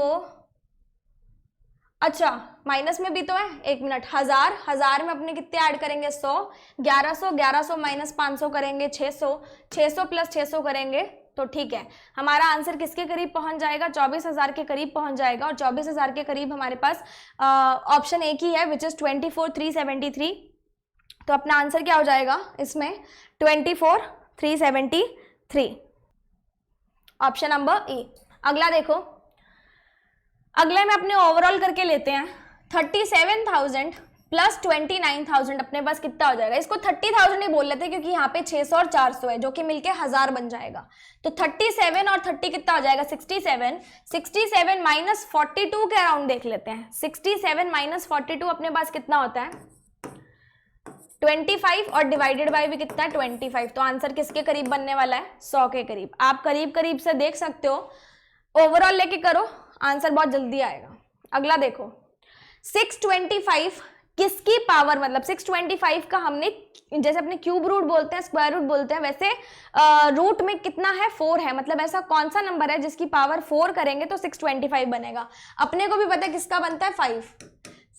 [SPEAKER 1] अच्छा, माइनस में भी तो है, एक मिनट, हजार में अपने कितने ऐड करेंगे 100, 1100 माइनस 500 करेंगे 600, 600 प्लस 600 करेंगे, तो ठीक है, हमारा आंसर किसके करीब पहुंच जाएगा 24,000 के करीब पहुंच जाएगा। और 24,000 के करीब हमारे पास ऑप्शन एक ही है, विच इज 24,373। तो अपना आंसर क्या हो जाएगा इसमें 24,373, ऑप्शन नंबर ए। अगला देखो, अगले में अपने ओवरऑल करके लेते हैं। 37,000 प्लस 29,000 अपने पास कितना हो जाएगा, इसको 30,000 ही बोल लेते हैं क्योंकि यहाँ पे 600 और 400 है, जो कि मिलके 1000 बन जाएगा। तो 37 और 30 कितना हो जाएगा 67, 67 माइनस 42 के अराउंड देख लेते हैं। 67 माइनस 42 अपने पास कितना होता है 25, और डिवाइडेड बाय भी कितना है 25। तो आंसर किसके करीब बनने वाला है 100 के करीब। आप करीब करीब से देख सकते हो, ओवरऑल लेके करो, आंसर बहुत जल्दी आएगा। अगला देखो, 625 किसकी पावर, मतलब 625 का हमने जैसे अपने क्यूब रूट बोलते हैं, स्क्वायर रूट बोलते हैं, वैसे रूट में कितना है 4 है, मतलब ऐसा कौन सा नंबर है जिसकी पावर 4 करेंगे तो 625 बनेगा। अपने को भी पता है किसका बनता है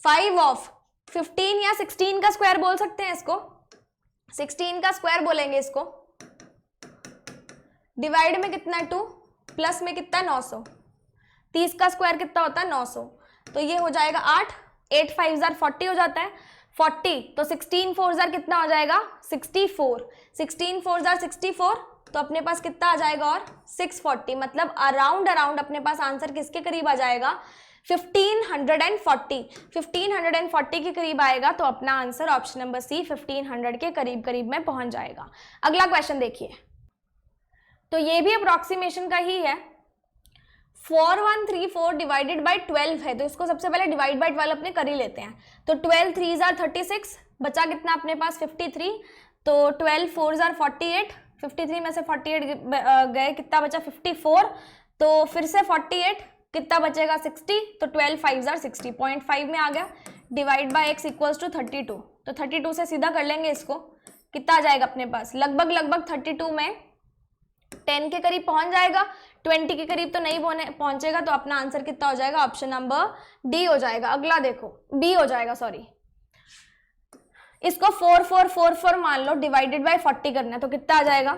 [SPEAKER 1] 5 ऑफ 15 या 16 का स्क्वायर बोल सकते हैं इसको, 16 का स्क्वायर बोलेंगे इसको। डिवाइड में कितना है 2, प्लस में कितना 900, 30 का स्क्वायर कितना होता है 900, तो ये हो जाएगा 8, 8 5 जार 40 हो जाता है 40, तो 16 4 जार कितना हो जाएगा 64, 16 4 जार 64, तो अपने पास कितना आ जाएगा और 640, मतलब अराउंड अपने पास आंसर किसके करीब आ जाएगा 1540 के करीब आएगा। तो अपना आंसर ऑप्शन नंबर सी 1500 के करीब करीब में पहुंच जाएगा। अगला क्वेश्चन देखिए, तो ये भी अप्रोक्सीमेशन का ही है। 4134 डिवाइडेड बाय 12 है, तो इसको सबसे पहले डिवाइड बाय 12 अपने कर ही लेते हैं। तो 12 3 जार 36, बचा कितना अपने पास 53, तो 12 4 जार 48, 53 में से 48 गए, कितना बचा 54, तो फिर से 48, कितना बचेगा 60, तो 12 5 60, 0.5 में आ गया, divide by x equals to 32, तो 32 से सीधा कर लेंगे इसको, कितना आ जाएगा अपने पास, लगभग 32 में 10 के करीब पहुंच जाएगा, 20 के करीब तो नहीं पहुंचेगा, तो अपना आंसर कितना हो जाएगा, ऑप्शन नंबर डी हो जाएगा। अगला देखो, बी हो जाएगा, सॉरी, इसको 4 4 4 4 मान लो, डिवाइडेड बाय 40 करना है, तो कितना आ जाएगा,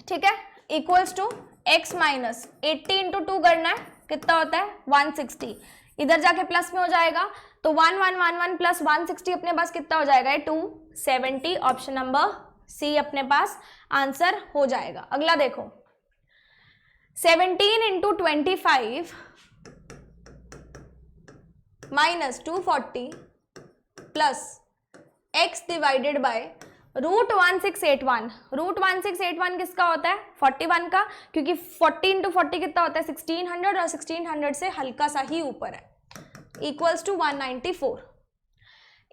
[SPEAKER 1] ठीक है, equals to x minus 80 into 2 करना है, कितना होता है 160, इधर जाके प्लस में हो जाएगा, तो 1 1 1 1 प्लस 160 अपने पास कितना हो जाएगा, 270, ऑप्शन नंबर सी अपने पास आंसर हो जाएगा। अगला देखो, 17 into 25 minus 240 plus x divided by root 1681, root 1681 किसका होता है, 41 का, क्योंकि 40 इंटू 40 कितना होता है 1600, और 1600 से हल्का सा ही ऊपर है, इक्वल्स टू 194।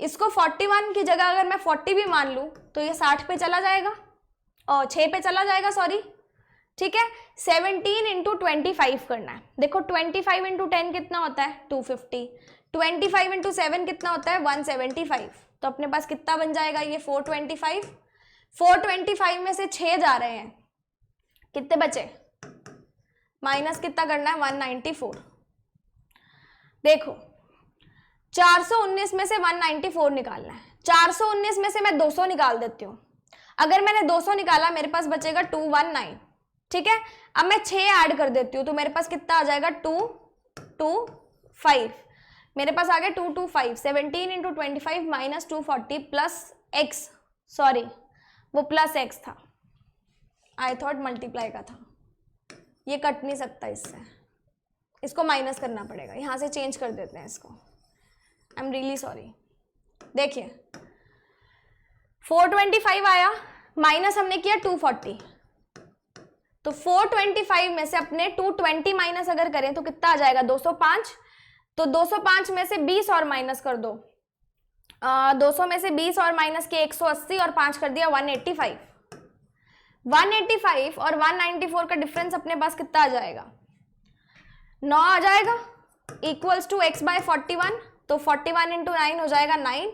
[SPEAKER 1] इसको 41 की जगह अगर मैं 40 भी मान लूँ तो ये 60 पे चला जाएगा, और 6 पे चला जाएगा, सॉरी, ठीक है। 17 इंटू 25 करना है, देखो 25 इंटू 10 कितना होता है 250, 25 इंटू 7 कितना होता है 175, तो अपने पास कितना बन जाएगा ये 425, 425 में से 6 जा रहे हैं, कितने बचे, माइनस कितना करना है 194। देखो 419 में से 194 निकालना है, 419 में से मैं 200 निकाल देती हूँ, अगर मैंने 200 निकाला मेरे पास बचेगा 219, ठीक है। अब मैं 6 ऐड कर देती हूँ, तो मेरे पास कितना आ जाएगा 225, मेरे पास आ गया 225, 17 into 25 minus 240 plus x, sorry वो प्लस x था, आई थॉट मल्टीप्लाई का था, ये कट नहीं सकता इससे, इसको माइनस करना पड़ेगा, यहाँ से चेंज कर देते हैं इसको, आई एम रियली सॉरी। देखिए 425 आया, माइनस हमने किया 240, तो 425 में से अपने 220 माइनस अगर करें तो कितना आ जाएगा 205, तो 205 में से 20 और माइनस कर दो, 200 में से 20 और माइनस के 180 और 5 कर दिया 185, 185 और 194 का डिफरेंस अपने पास कितना आ जाएगा 9 आ जाएगा, इक्वल्स टू x बाय 41, तो 41 इंटू 9 हो जाएगा 9,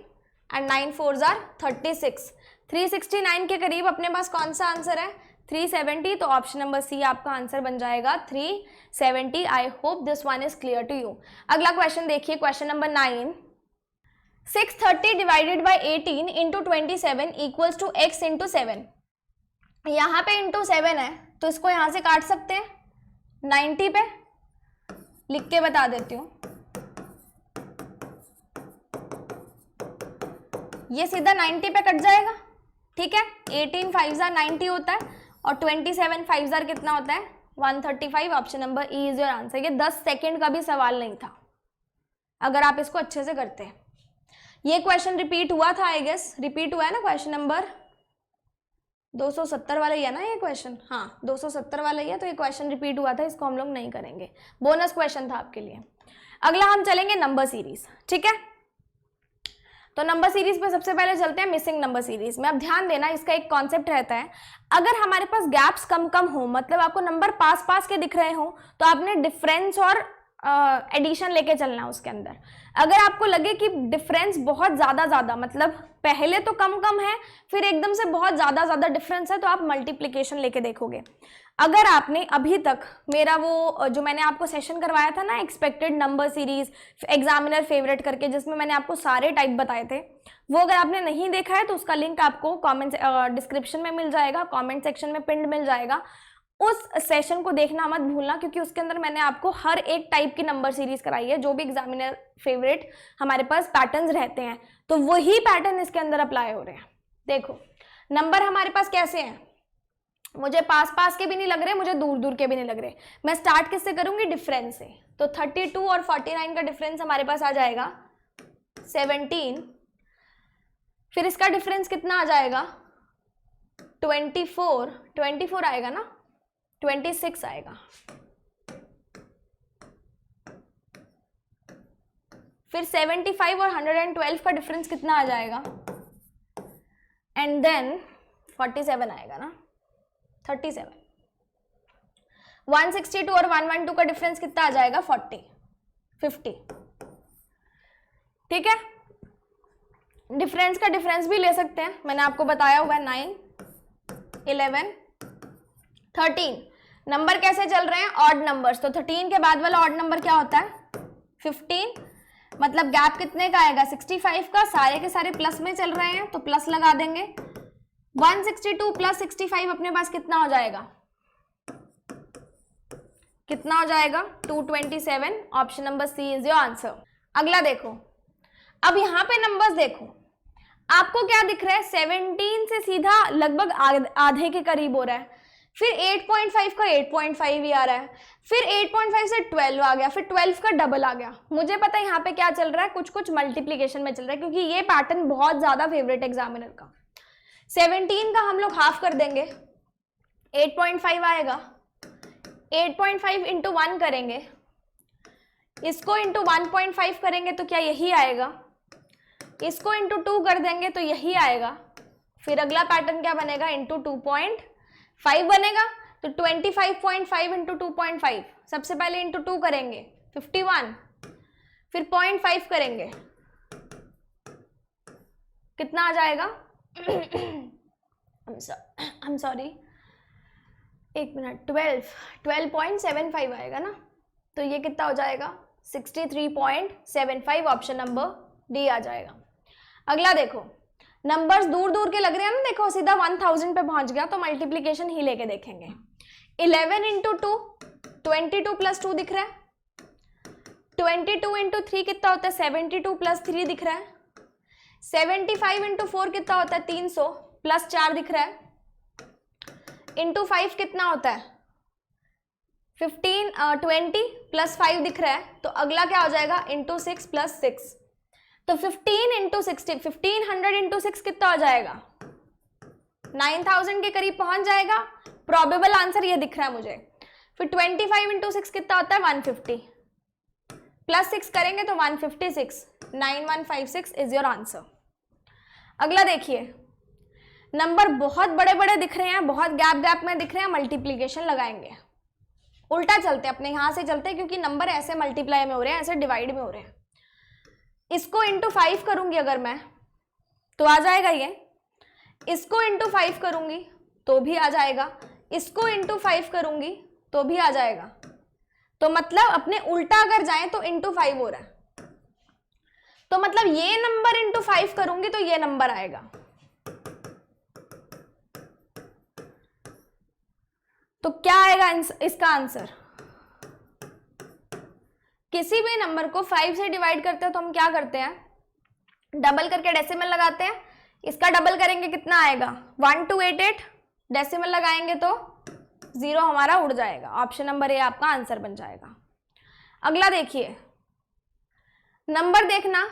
[SPEAKER 1] एंड 9 4 जार 36, 369 के करीब अपने पास कौन सा आंसर है 370, तो ऑप्शन नंबर सी आपका आंसर बन जाएगा 370। I hope this one is clear to you. अगला क्वेश्चन देखिए, question number 9, 630 divided by 18 into 27 equals to x into 7, यहाँ पे इंटू 7 है तो इसको यहाँ से काट सकते हैं, 90 पे लिख के बता देती हूँ, ये सीधा 90 पे कट जाएगा, ठीक है। 18 5 जार 90 होता है, और 27 5 जार कितना होता है 135, option number E is your answer. ये 10 सेकेंड का भी सवाल नहीं था अगर आप इसको अच्छे से करते हैं। ये क्वेश्चन रिपीट हुआ था, आई गेस रिपीट हुआ है ना, क्वेश्चन नंबर 270 वाला ही है ना ये क्वेश्चन, हाँ 270 वाला ही है, तो ये क्वेश्चन रिपीट हुआ था, इसको हम लोग नहीं करेंगे, बोनस क्वेश्चन था आपके लिए। अगला हम चलेंगे नंबर सीरीज, ठीक है। तो नंबर सीरीज पे सबसे पहले चलते हैं मिसिंग नंबर सीरीज में। अब ध्यान देना, इसका एक कॉन्सेप्ट रहता है, अगर हमारे पास गैप्स कम कम हो, मतलब आपको नंबर पास पास के दिख रहे हो, तो आपने डिफरेंस और एडिशन लेके चलना है उसके अंदर। अगर आपको लगे कि डिफरेंस बहुत ज़्यादा मतलब पहले तो कम कम है फिर एकदम से बहुत ज़्यादा डिफरेंस है, तो आप मल्टीप्लिकेशन लेके देखोगे। अगर आपने अभी तक मेरा वो जो मैंने आपको सेशन करवाया था ना, expected number series examiner favourite करके, जिसमें मैंने आपको सारे टाइप बताए थे, वो अगर आपने नहीं देखा है तो उसका लिंक आपको कमेंट डिस्क्रिप्शन में मिल जाएगा, कमेंट सेक्शन में पिंड मिल जाएगा। उस सेशन को देखना मत भूलना, क्योंकि उसके अंदर मैंने आपको हर एक टाइप की नंबर सीरीज कराई है, जो भी एग्जामिनर फेवरेट हमारे पास पैटर्न्स रहते हैं, तो वही पैटर्न इसके अंदर अप्लाई हो रहे हैं। देखो नंबर हमारे पास कैसे हैं, मुझे पास पास के भी नहीं लग रहे, मुझे दूर दूर के भी नहीं लग रहे। मैं स्टार्ट किससे करूंगी, डिफरेंस से। तो 32 और 49 का डिफरेंस हमारे पास आ जाएगा 17, फिर इसका डिफरेंस कितना आ जाएगा 24 आएगा ना, 26 आएगा, फिर 75 और 112 का डिफरेंस कितना आ जाएगा, एंड देन 47 आएगा ना, 37। 162 और 112 का डिफरेंस कितना आ जाएगा? 50। ठीक है, डिफरेंस का डिफरेंस भी ले सकते हैं, मैंने आपको बताया हुआ है। 9, 11, 13 नंबर कैसे चल रहे हैं? Odd numbers. तो 13 के बाद वाला ऑड नंबर क्या होता है? 15। मतलब गैप कितने का आएगा? 65 का। सारे के सारे प्लस में चल रहे हैं तो प्लस लगा देंगे। 162 प्लस 65 अपने पास कितना हो जाएगा? कितना हो जाएगा? 227। Option number C is your answer. अगला देखो, अब यहां पे नंबर्स देखो, आपको क्या दिख रहा है? 17 से सीधा लगभग आधे के करीब हो रहा है, फिर 8.5 का 8.5 ही आ रहा है, फिर 8.5 से 12 आ गया, फिर 12 का डबल आ गया। मुझे पता है यहाँ पे क्या चल रहा है, कुछ कुछ मल्टीप्लीकेशन में चल रहा है, क्योंकि ये पैटर्न बहुत ज्यादा फेवरेट एग्जामिनर का। 17 का हम लोग हाफ कर देंगे, 8.5 आएगा। 8.5 इंटू 1 करेंगे, इसको इंटू 1.5 करेंगे तो क्या यही आएगा? इसको इंटू 2 कर देंगे तो यही आएगा। फिर अगला पैटर्न क्या बनेगा? इंटू 2.5 बनेगा। तो 25.5 इंटू 2.5, सबसे पहले इंटू 2 करेंगे 51, फिर 0.5 करेंगे, कितना आ जाएगा? I'm sorry, एक मिनट, 12.75 आएगा ना। तो ये कितना हो जाएगा? 63.75। ऑप्शन नंबर डी आ जाएगा। अगला देखो, नंबर्स दूर दूर के लग रहे हैं ना, देखो सीधा 1000 पे पहुंच गया, तो मल्टीप्लीकेशन ही लेके देखेंगे। 11 इंटू 2, 22 प्लस 2 दिख रहा है। 22 इंटू 3 कितना होता है? 72 प्लस 3 दिख रहा है। 75 इंटू 4 कितना होता है? 300 प्लस 4 दिख रहा है। इंटू 5 कितना होता है? 20 प्लस 5 दिख रहा है। तो अगला क्या हो जाएगा? Into 6 plus 6। तो 15 इंटू 60, 1500 इंटू 6 कितना हो जाएगा? 9000 के करीब पहुंच जाएगा। प्रोबेबल आंसर ये दिख रहा है मुझे। फिर 25 इंटू 6 कितना होता है? 150 प्लस 6 करेंगे तो 156। 9156 इज योर आंसर। अगला देखिए, नंबर बहुत बड़े बड़े दिख रहे हैं, बहुत गैप गैप में दिख रहे हैं, मल्टीप्लीकेशन लगाएंगे। उल्टा चलते हैं, अपने यहां से चलते हैं, क्योंकि नंबर ऐसे मल्टीप्लाई में हो रहे हैं, ऐसे डिवाइड में हो रहे हैं। इसको इंटू 5 करूंगी अगर मैं, तो आ जाएगा ये। इसको इंटू 5 करूंगी तो भी आ जाएगा। इसको इंटू 5 करूंगी तो भी आ जाएगा। तो मतलब अपने उल्टा अगर जाए तो इंटू 5 हो रहा है, तो मतलब ये नंबर इंटू 5 करूंगी तो ये नंबर आएगा। तो क्या आएगा इसका आंसर? किसी भी नंबर को 5 से डिवाइड करते हैं तो हम क्या करते हैं? डबल करके डेसिमल लगाते हैं। इसका डबल करेंगे कितना आएगा? 1288। डेसिमल लगाएंगे तो 0 हमारा उड़ जाएगा। ऑप्शन नंबर ए आपका आंसर बन जाएगा। अगला देखिए, नंबर देखना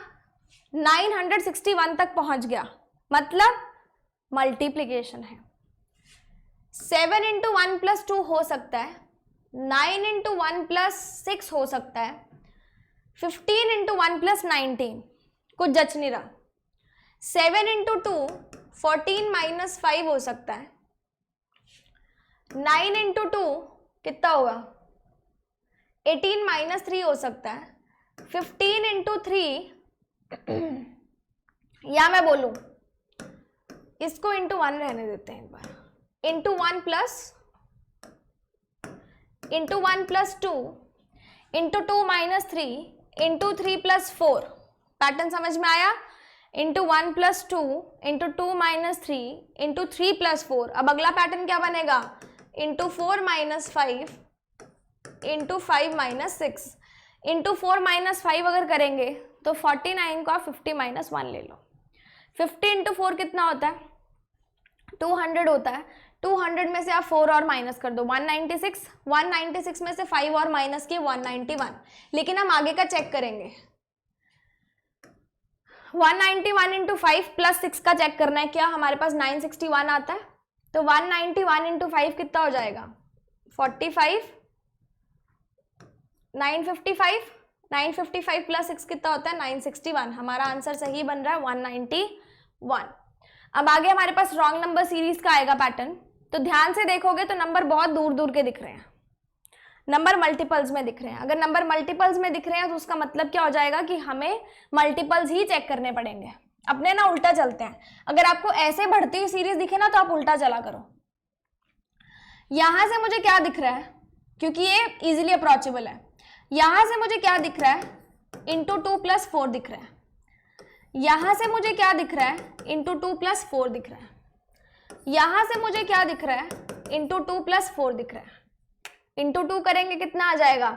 [SPEAKER 1] 961 तक पहुंच गया, मतलब मल्टीप्लीकेशन है। 7 इंटू 1 प्लस 2 हो सकता है, 9 इंटू 1 प्लस 6 हो सकता है, 15 इंटू 1 प्लस 19, कुछ जच नहीं रहा। 7 इंटू 2 14 माइनस 5 हो सकता है। 9 इंटू 2 कितना होगा? 18 माइनस 3 हो सकता है। 15 इंटू 3 या मैं बोलूं इसको इंटू 1 रहने देते हैं एक बार। Into 1 plus 2 into 2 minus 3 into 3 plus 4। Pattern समझ में आया? Into 1 plus 2 into 2 minus 3 into 3 plus 4। अब अगला पैटर्न क्या बनेगा? Into 4 minus 5 into 5 minus 6। Into 4 minus 5 अगर करेंगे तो 49 का 50 माइनस 1 ले लो। 50 इंटू 4 कितना होता है? 200 होता है। 200 में से आप 4 और माइनस कर दो, 196। 196 में से 5 और माइनस किए 191। लेकिन हम आगे का चेक करेंगे। 191 इंटू 5 प्लस 6 का चेक करना है, क्या हमारे पास 961 आता है। तो 191 इंटू 5 कितना हो जाएगा? 45। 955 955 प्लस 6 कितना होता है? 961। हमारा आंसर सही बन रहा है 191। अब आगे हमारे पास रॉन्ग नंबर सीरीज का आएगा पैटर्न। तो ध्यान से देखोगे तो नंबर बहुत दूर दूर के दिख रहे हैं, नंबर मल्टीपल्स में दिख रहे हैं। अगर नंबर मल्टीपल्स में दिख रहे हैं तो उसका मतलब क्या हो जाएगा कि हमें मल्टीपल्स ही चेक करने पड़ेंगे। अपने ना उल्टा चलते हैं, अगर आपको ऐसे बढ़ती हुई सीरीज दिखे ना तो आप उल्टा चला करो। यहां से मुझे क्या दिख रहा है, क्योंकि ये इजीली अप्रोचेबल है, यहां से मुझे क्या दिख रहा है, इंटू 2 + 4 दिख रहा है। यहां से मुझे क्या दिख रहा है, इंटू 2 + 4 दिख रहा है। यहां से मुझे क्या दिख रहा है, इंटू 2 + 4 दिख रहा है। इंटू 2 करेंगे कितना आ जाएगा,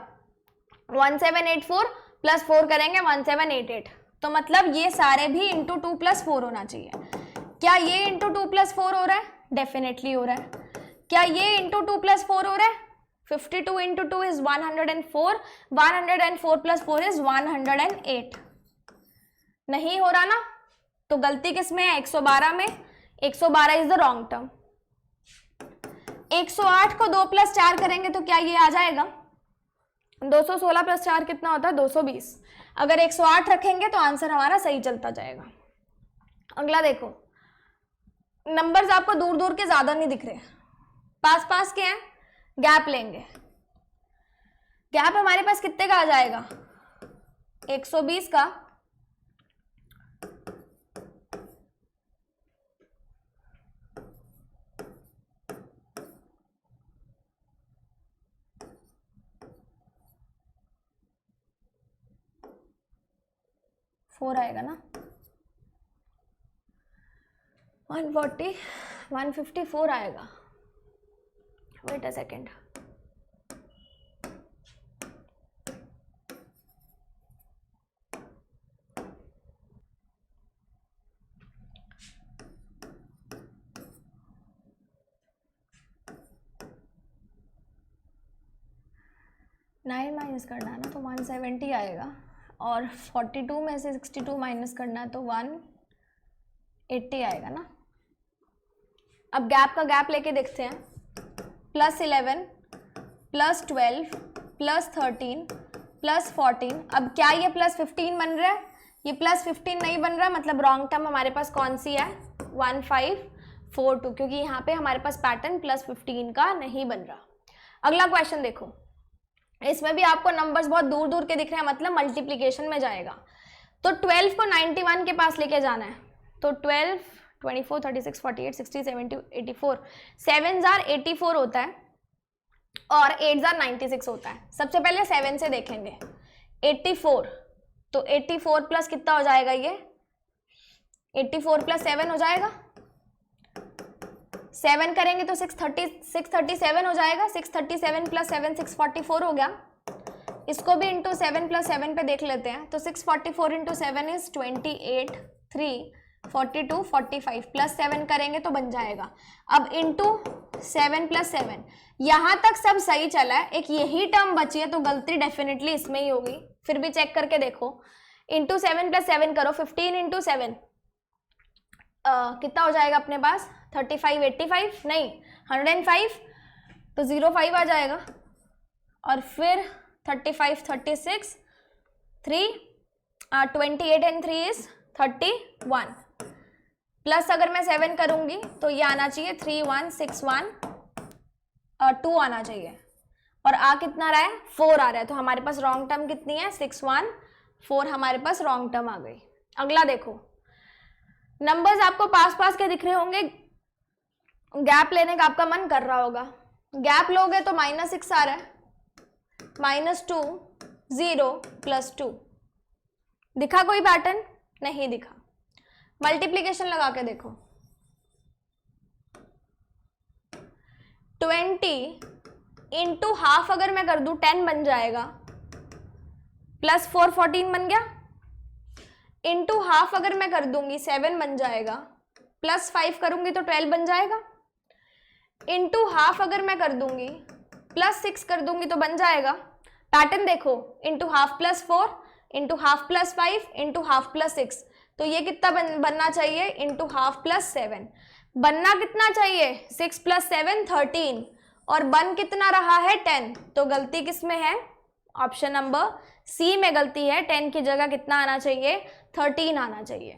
[SPEAKER 1] 1784 + 4 करेंगे 1788। तो मतलब ये सारे भी इंटू 2 + 4 होना चाहिए। क्या ये इंटू 2 + 4 हो रहा है? डेफिनेटली हो रहा है। क्या ये इंटू 2 + 4 हो रहा है? 52 इंटू 2 इज 104, 104 + 4 इज 108। नहीं हो रहा ना, तो गलती किस में है, 112 में। 112 इज द रॉन्ग टर्म। 108 को 2 + 4 करेंगे तो क्या ये आ जाएगा, 216 + 4 कितना होता है, 220। अगर 108 रखेंगे तो आंसर हमारा सही चलता जाएगा। अगला देखो, नंबर्स आपको दूर दूर के ज्यादा नहीं दिख रहे, पास पास के हैं, गैप लेंगे। गैप हमारे पास कितने का आ जाएगा, 120 का, फोर आएगा ना, 140, 154 आएगा। Wait a second, nine minus करना है ना तो 170 आएगा, और 42 में से 62 माइनस करना है तो 180 आएगा ना। अब गैप का गैप लेके देखते हैं, +11 +12 +13 +14। अब क्या ये +15 बन रहा है, ये +15 नहीं बन रहा, मतलब रॉन्ग टर्म हमारे पास कौन सी है, 1542, क्योंकि यहाँ पे हमारे पास पैटर्न +15 का नहीं बन रहा। अगला क्वेश्चन देखो, इसमें भी आपको नंबर्स बहुत दूर दूर के दिख रहे हैं, मतलब मल्टीप्लीकेशन में जाएगा। तो 12 को 91 के पास लेके जाना है, तो 12, 24, 36, 48, 60, 70, 84, 7s are 84 होता है और 8s are 96 होता है। सबसे पहले 7 से देखेंगे, 84, तो 84 प्लस कितना हो जाएगा, ये 84 + 7 हो जाएगा। 7 करेंगे तो 637 हो जाएगा। 637 + 7 644 हो गया। इसको भी इंटू 7 + 7 पे देख लेते हैं, तो 644 इंटू 7 इज 28, 3, 42, 45 + 7 करेंगे तो बन जाएगा। अब इंटू 7 + 7, यहाँ तक सब सही चला है, एक यही टर्म बची है तो गलती डेफिनेटली इसमें ही होगी। फिर भी चेक करके देखो, इंटू 7 + 7 करो, 15 इंटू 7 कितना हो जाएगा अपने पास, 35, 85 नहीं 105, तो 05 आ जाएगा। और फिर 35, 36, 3, 28 एंड 3 इज 31, प्लस अगर मैं 7 करूंगी तो ये आना चाहिए 3161, 2 आना चाहिए, और आ कितना रहा है, 4 आ रहा है। तो हमारे पास रॉन्ग टर्म कितनी है, 614 हमारे पास रॉन्ग टर्म आ गई। अगला देखो, नंबर्स आपको पास पास के दिख रहे होंगे, गैप लेने का आपका मन कर रहा होगा। गैप लोगे तो -6 आ रहा है, -2, 0 + 2। दिखा कोई पैटर्न, नहीं दिखा। मल्टीप्लीकेशन लगा के देखो, 20 इंटू हाफ अगर मैं कर दूं 10 बन जाएगा, +4 14 बन गया। इंटू हाफ अगर मैं कर दूंगी 7 बन जाएगा, +5 करूंगी तो 12 बन जाएगा। इंटू हाफ अगर मैं कर दूंगी +6 कर दूंगी तो बन जाएगा। पैटर्न देखो, into half +4, into half +5, into half +6, तो ये कितना बनना चाहिए, इंटू हाफ +7। बनना कितना चाहिए, 6 + 7 13, और बन कितना रहा है 10। तो गलती किस में है, ऑप्शन नंबर सी में गलती है। 10 की जगह कितना आना चाहिए, 13 आना चाहिए।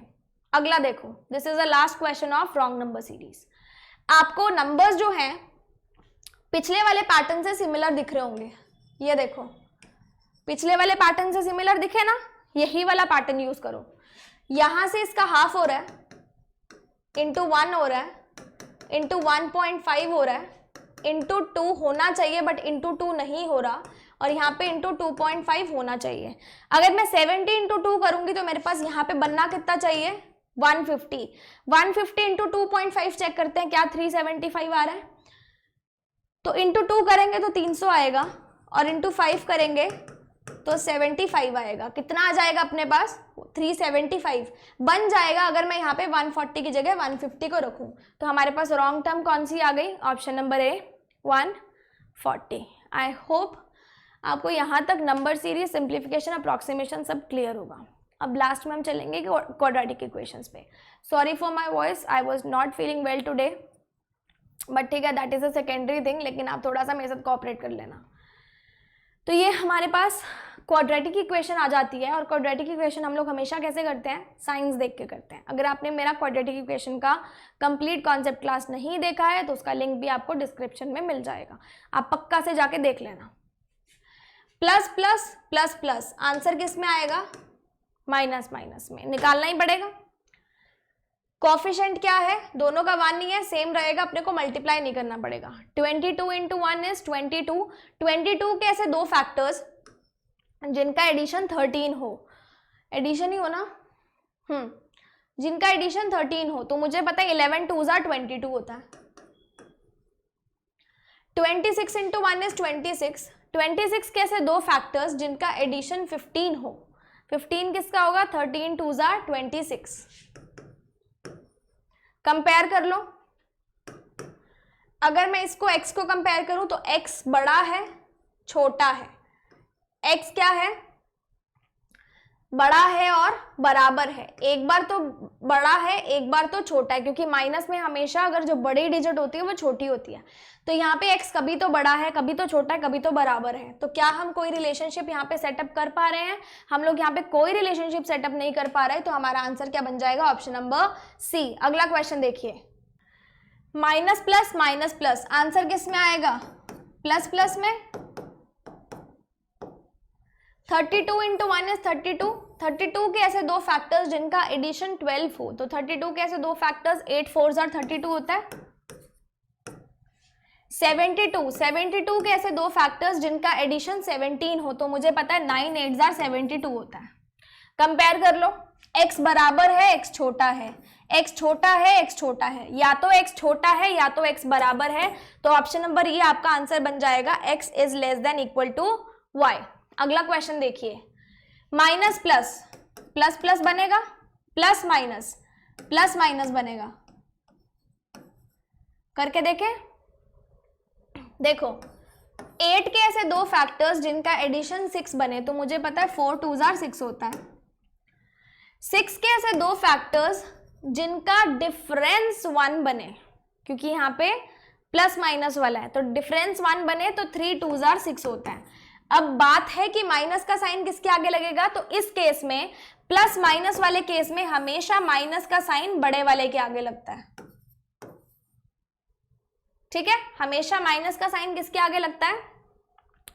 [SPEAKER 1] अगला देखो, this is the last question of wrong number series. आपको नंबर्स जो हैं पिछले वाले पैटर्न से सिमिलर दिख रहे होंगे, ये देखो पिछले वाले पैटर्न से सिमिलर दिखे ना, यही वाला पैटर्न यूज करो। यहां से इसका हाफ हो रहा है, इंटू 1 हो रहा है, इंटू 1.5 हो रहा है, इंटू 2 होना चाहिए बट इंटू 2 नहीं हो रहा, और यहाँ पे इंटू 2.5 होना चाहिए। अगर मैं 70 इंटू 2 करूंगी तो मेरे पास यहाँ पे बनना कितना चाहिए, 150। 150 इंटू 2.5 चेक करते हैं क्या 375 आ रहा है, तो इंटू 2 करेंगे तो 300 आएगा, और इंटू 5 करेंगे तो 75 आएगा। कितना आ जाएगा अपने पास, 375 बन जाएगा। अगर मैं यहाँ पे 140 की जगह 150 को रखूं तो हमारे पास रॉन्ग टर्म कौन सी आ गई, option number A 140। I hope आपको यहाँ तक नंबर सीरीज, सिंप्लीफिकेशन, अप्रॉक्सीमेशन सब क्लियर होगा। अब लास्ट में हम चलेंगे क्वाड्रेटिक इक्वेशंस पे। Sorry for my voice, I was not feeling well today, but ठीक है, that is a secondary thing, लेकिन आप थोड़ा सा मेरे साथ कोऑपरेट कर लेना। तो ये हमारे पास क्वाड्रेटिक इक्वेशन आ जाती है, और क्वाड्रेटिक इक्वेशन हम लोग हमेशा कैसे करते हैं, साइंस देख के करते हैं। अगर आपने मेरा क्वाड्रेटिक इक्वेशन का कंप्लीट कॉन्सेप्ट क्लास नहीं देखा है तो उसका लिंक भी आपको डिस्क्रिप्शन में मिल जाएगा, आप पक्का से जाके देख लेना। Plus plus plus plus, answer किस में आएगा, माइनस माइनस में, निकालना ही पड़ेगा। कोफिशिएंट क्या है, दोनों का 1 नहीं है, सेम रहेगा, अपने को मल्टीप्लाई नहीं करना पड़ेगा। 22 इंटू 1 इज 22। 22 के ऐसे दो फैक्टर्स जिनका एडिशन 13 हो, एडिशन ही हो ना, जिनका एडिशन 13 हो, तो मुझे पता है 11 2s are 22 होता है। 26 इंटू 1 इज 26। 26 के ऐसे दो फैक्टर्स जिनका एडिशन 15 हो, 15 किसका होगा, 13 2s are 26। कंपेयर कर लो, अगर मैं इसको x को कंपेयर करूं तो x बड़ा है छोटा है, x क्या है, बड़ा है और बराबर है, एक बार तो बड़ा है एक बार तो छोटा है, क्योंकि माइनस में हमेशा अगर जो बड़ी डिजिट होती है वो छोटी होती है। तो यहाँ पे x कभी तो बड़ा है, कभी तो छोटा है, कभी तो बराबर है। तो क्या हम कोई रिलेशनशिप यहाँ पे सेटअप कर पा रहे हैं, हम लोग यहाँ पे कोई रिलेशनशिप सेटअप नहीं कर पा रहे, तो हमारा आंसर क्या बन जाएगा, ऑप्शन नंबर सी। अगला क्वेश्चन देखिए, माइनस प्लस, आंसर किस में आएगा, प्लस प्लस में। 32 इंटू 1 इज 32। 32 के ऐसे दो फैक्टर्स जिनका एडिशन 12 हो, तो 32 के ऐसे दो फैक्टर्स 8 4s are 32 होता है। 72 के ऐसे दो फैक्टर्स जिनका एडिशन 17 हो, तो मुझे पता है 9 8s are 72 होता है। कंपेयर कर लो, x बराबर है x छोटा है, x छोटा है x छोटा है, या तो x छोटा है या तो x बराबर है, तो ऑप्शन नंबर ये आपका आंसर बन जाएगा, x is less than equal to y। अगला क्वेश्चन देखिए, माइनस प्लस, प्लस प्लस बनेगा, प्लस माइनस बनेगा, करके देखें। देखो 8 के ऐसे दो फैक्टर्स जिनका एडिशन 6 बने, तो मुझे पता है 4 2s are 6 होता है। 6 के ऐसे दो फैक्टर्स जिनका डिफरेंस 1 बने, क्योंकि यहाँ पे प्लस माइनस वाला है, तो डिफरेंस 1 बने तो 3 2s are 6 होता है। अब बात है कि माइनस का साइन किसके आगे लगेगा, तो इस केस में प्लस माइनस वाले केस में हमेशा माइनस का साइन बड़े वाले के आगे लगता है, ठीक है, हमेशा माइनस का साइन किसके आगे लगता है,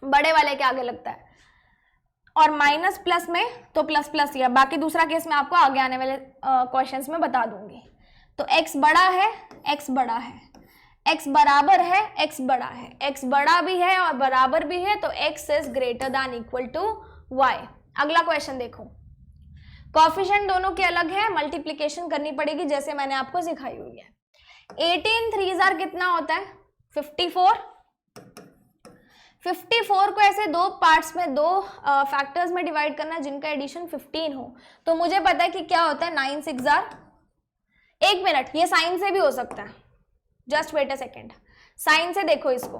[SPEAKER 1] बड़े वाले के आगे लगता है। और माइनस प्लस में तो प्लस प्लस ही है, बाकी दूसरा केस मैं आपको आगे आने वाले क्वेश्चंस में बता दूंगी। तो x बड़ा है, x बड़ा है, x बराबर है, x बड़ा है, x बड़ा भी है और बराबर भी है, तो x is greater than equal to y। अगला क्वेश्चन देखो, कोफिशिएंट दोनों के अलग है, मल्टीप्लिकेशन करनी पड़ेगी जैसे मैंने आपको सिखाई हुई है। 18 3s are कितना होता है, 54। 54 को ऐसे दो पार्ट्स में, दो फैक्टर्स में डिवाइड करना है जिनका एडिशन 15 हो, तो मुझे पता है कि क्या होता है, 9 6s are, एक मिनट, ये साइन से भी हो सकता है, just wait a second, sign से देखो इसको,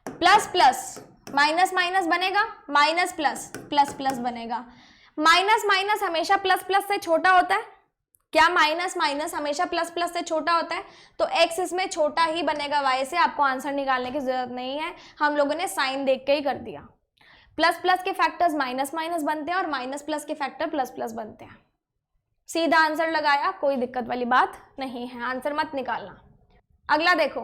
[SPEAKER 1] प्लस प्लस माइनस माइनस बनेगा, माइनस प्लस प्लस प्लस बनेगा। माइनस माइनस हमेशा प्लस प्लस से छोटा होता है, क्या माइनस माइनस हमेशा प्लस प्लस से छोटा होता है, तो x इसमें छोटा ही बनेगा y से, आपको आंसर निकालने की जरूरत नहीं है, हम लोगों ने साइन देख के ही कर दिया। प्लस प्लस के फैक्टर्स माइनस माइनस बनते हैं और माइनस प्लस के फैक्टर प्लस प्लस बनते हैं, सीधा आंसर लगाया, कोई दिक्कत वाली बात नहीं है, आंसर मत निकालना। अगला देखो,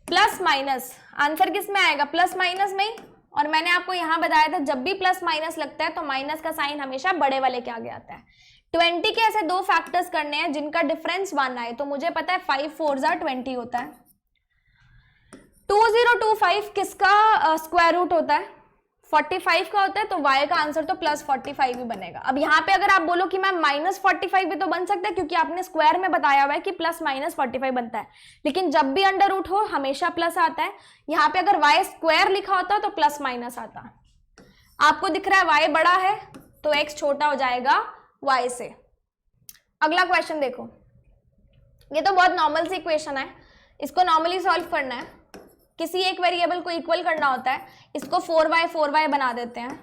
[SPEAKER 1] प्लस माइनस, आंसर किस में आएगा, प्लस माइनस में ही, और मैंने आपको यहाँ बताया था जब भी प्लस माइनस लगता है तो माइनस का साइन हमेशा बड़े वाले के आगे आता है। 20 के ऐसे दो फैक्टर्स करने हैं जिनका डिफरेंस 1 आए, तो मुझे पता है 5 4 20 होता है। 2025 किसका स्क्वायर रूट होता है? 45 का होता है, तो y का आंसर तो प्लस 45 ही बनेगा। अब यहाँ पे अगर आप बोलो कि मैम माइनस 45 भी तो बन सकता है, क्योंकि आपने स्क्वायर में बताया हुआ है कि प्लस माइनस 45 बनता है, लेकिन जब भी अंडर रूट हो हमेशा प्लस आता है। यहाँ पे अगर y स्क्वायर लिखा होता तो प्लस माइनस आता। आपको दिख रहा है y बड़ा है तो x छोटा हो जाएगा y से। अगला क्वेश्चन देखो, ये तो बहुत नॉर्मल सी इक्वेशन है, इसको नॉर्मली सॉल्व करना है। किसी एक वेरिएबल को इक्वल करना होता है, इसको 4y बना देते हैं।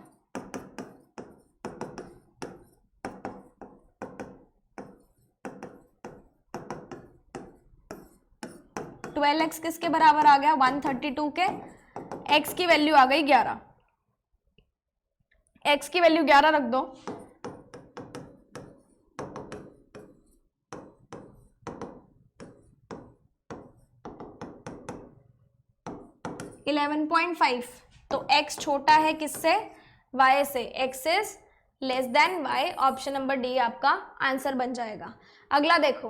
[SPEAKER 1] ट्वेल्व एक्स किसके बराबर आ गया? 132 के। x की वैल्यू आ गई 11, x की वैल्यू 11 रख दो। $11.5, तो x छोटा है किससे? y से। x is less then y, option number D आपका आंसर बन जाएगा। अगला देखो,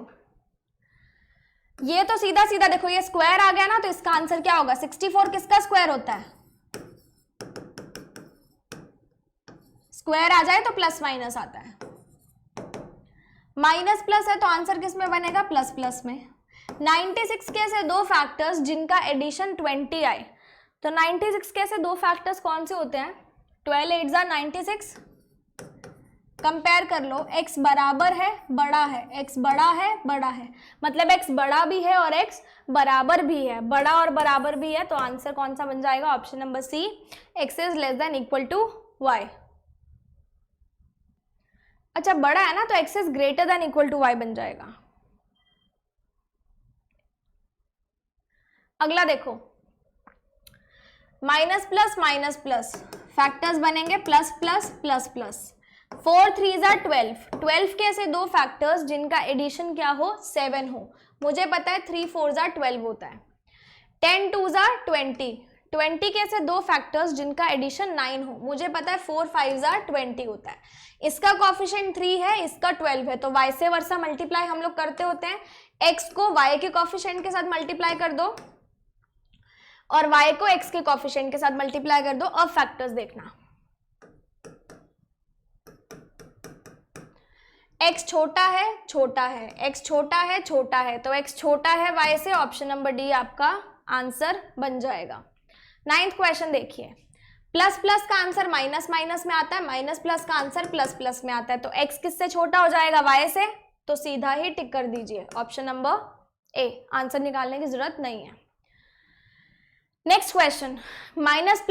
[SPEAKER 1] ये तो सीधा सीधा देखो, ये स्क्वायर आ गया ना, तो इसका आंसर क्या होगा? 64 किसका स्क्वायर होता है? स्क्वायर आ जाए तो प्लस माइनस आता है, माइनस प्लस है तो आंसर किस में बनेगा? प्लस प्लस में। 96 के ऐसे दो फैक्टर्स जिनका एडिशन 20 आए, तो 96 के ऐसे दो फैक्टर्स कौन से होते हैं? 12 8 96। कंपेयर कर लो, x बराबर है बड़ा है, x बड़ा है बड़ा है, मतलब x बड़ा भी है और x बराबर भी है, बड़ा और बराबर भी है, तो आंसर कौन सा बन जाएगा? Option number C, x is less than equal to y। अच्छा बड़ा है ना, तो x is greater than equal to y बन जाएगा। अगला देखो, माइनस प्लस फैक्टर्स बनेंगे प्लस प्लस प्लस प्लस। 4 3 12, 12 के ऐसे दो फैक्टर्स जिनका एडिशन क्या हो? 7 हो। मुझे पता है 3 4 12 होता है। 10 2 20, 20 के ऐसे दो फैक्टर्स जिनका एडिशन 9 हो, मुझे पता है 4 5 20 होता है। इसका कॉफिशिएंट 3 है, इसका 12 है, तो y से वर्सा मल्टीप्लाई हम लोग करते होते हैं। x को y के कॉफिशिएंट के साथ मल्टीप्लाई कर दो और y को x के कॉफिशिएंट के साथ मल्टीप्लाई कर दो। अब फैक्टर्स देखना, x छोटा है छोटा है, x छोटा है छोटा है, तो x छोटा है y से, ऑप्शन नंबर डी आपका आंसर बन जाएगा। 9th क्वेश्चन देखिए, प्लस प्लस का आंसर माइनस माइनस में आता है, माइनस प्लस का आंसर प्लस प्लस में आता है, तो x किससे छोटा हो जाएगा? y से, तो सीधा ही टिक कर दीजिए, ऑप्शन नंबर ए। आंसर निकालने की जरूरत नहीं है। Next question, minus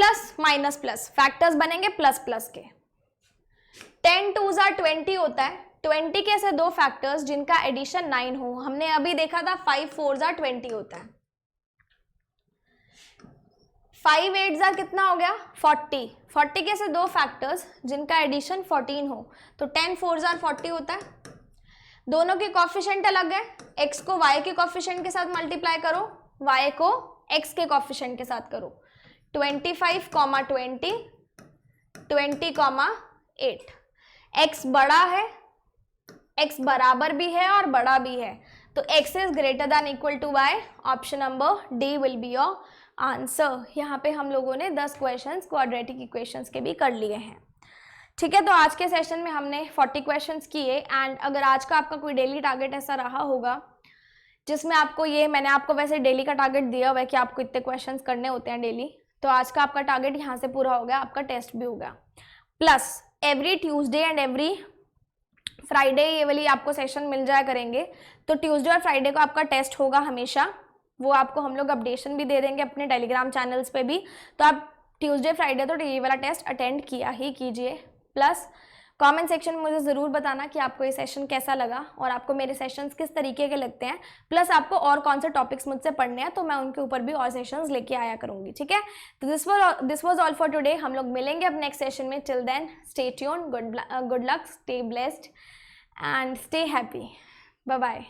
[SPEAKER 1] plus factors बनेंगे प्लस प्लस के। 10 2 20 होता है, 20 के ऐसे दो फैक्टर्स जिनका एडिशन 9 हो, हमने अभी देखा था 5 4 20 होता है। 5 8 कितना हो गया? 40, 40 के ऐसे दो फैक्टर्स जिनका एडिशन 14 हो, तो 10 4 40 होता है। दोनों के कॉफिशिएंट अलग है, x को y के कॉफिशिएंट के साथ मल्टीप्लाई करो, y को x के कॉफिशिएंट के साथ करो। 25, 20, 20, 8। x बड़ा है, x बराबर भी है और बड़ा भी है, तो x is greater than equal to y, option number D will be your answer. यहाँ पे हम लोगों ने 10 क्वेश्चंस क्वाड्रेटिक इक्वेशंस के भी कर लिए हैं। ठीक है, तो आज के सेशन में हमने 40 क्वेश्चंस किए। एंड अगर आज का आपका कोई डेली टारगेट ऐसा रहा होगा जिसमें आपको ये, मैंने आपको वैसे डेली का टारगेट दिया हुआ है कि आपको इतने क्वेश्चंस करने होते हैं डेली, तो आज का आपका टारगेट यहाँ से पूरा हो गया, आपका टेस्ट भी हो गया। Plus every Tuesday and every Friday ये वाली आपको सेशन मिल जाया करेंगे, तो ट्यूसडे और फ्राइडे को आपका टेस्ट होगा हमेशा, वो आपको हम लोग अपडेशन भी दे देंगे अपने टेलीग्राम चैनल्स पे भी, तो आप ट्यूसडे फ्राइडे तो ये वाला टेस्ट अटेंड किया ही कीजिए। प्लस कमेंट सेक्शन में मुझे ज़रूर बताना कि आपको ये सेशन कैसा लगा और आपको मेरे सेशंस किस तरीके के लगते हैं, प्लस आपको और कौन से टॉपिक्स मुझसे पढ़ने हैं, तो मैं उनके ऊपर भी और सेशंस लेके आया करूँगी। ठीक है, तो this was all for today. हम लोग मिलेंगे अब नेक्स्ट सेशन में। Till then stay tuned, good luck, stay blessed and stay happy. Bye bye.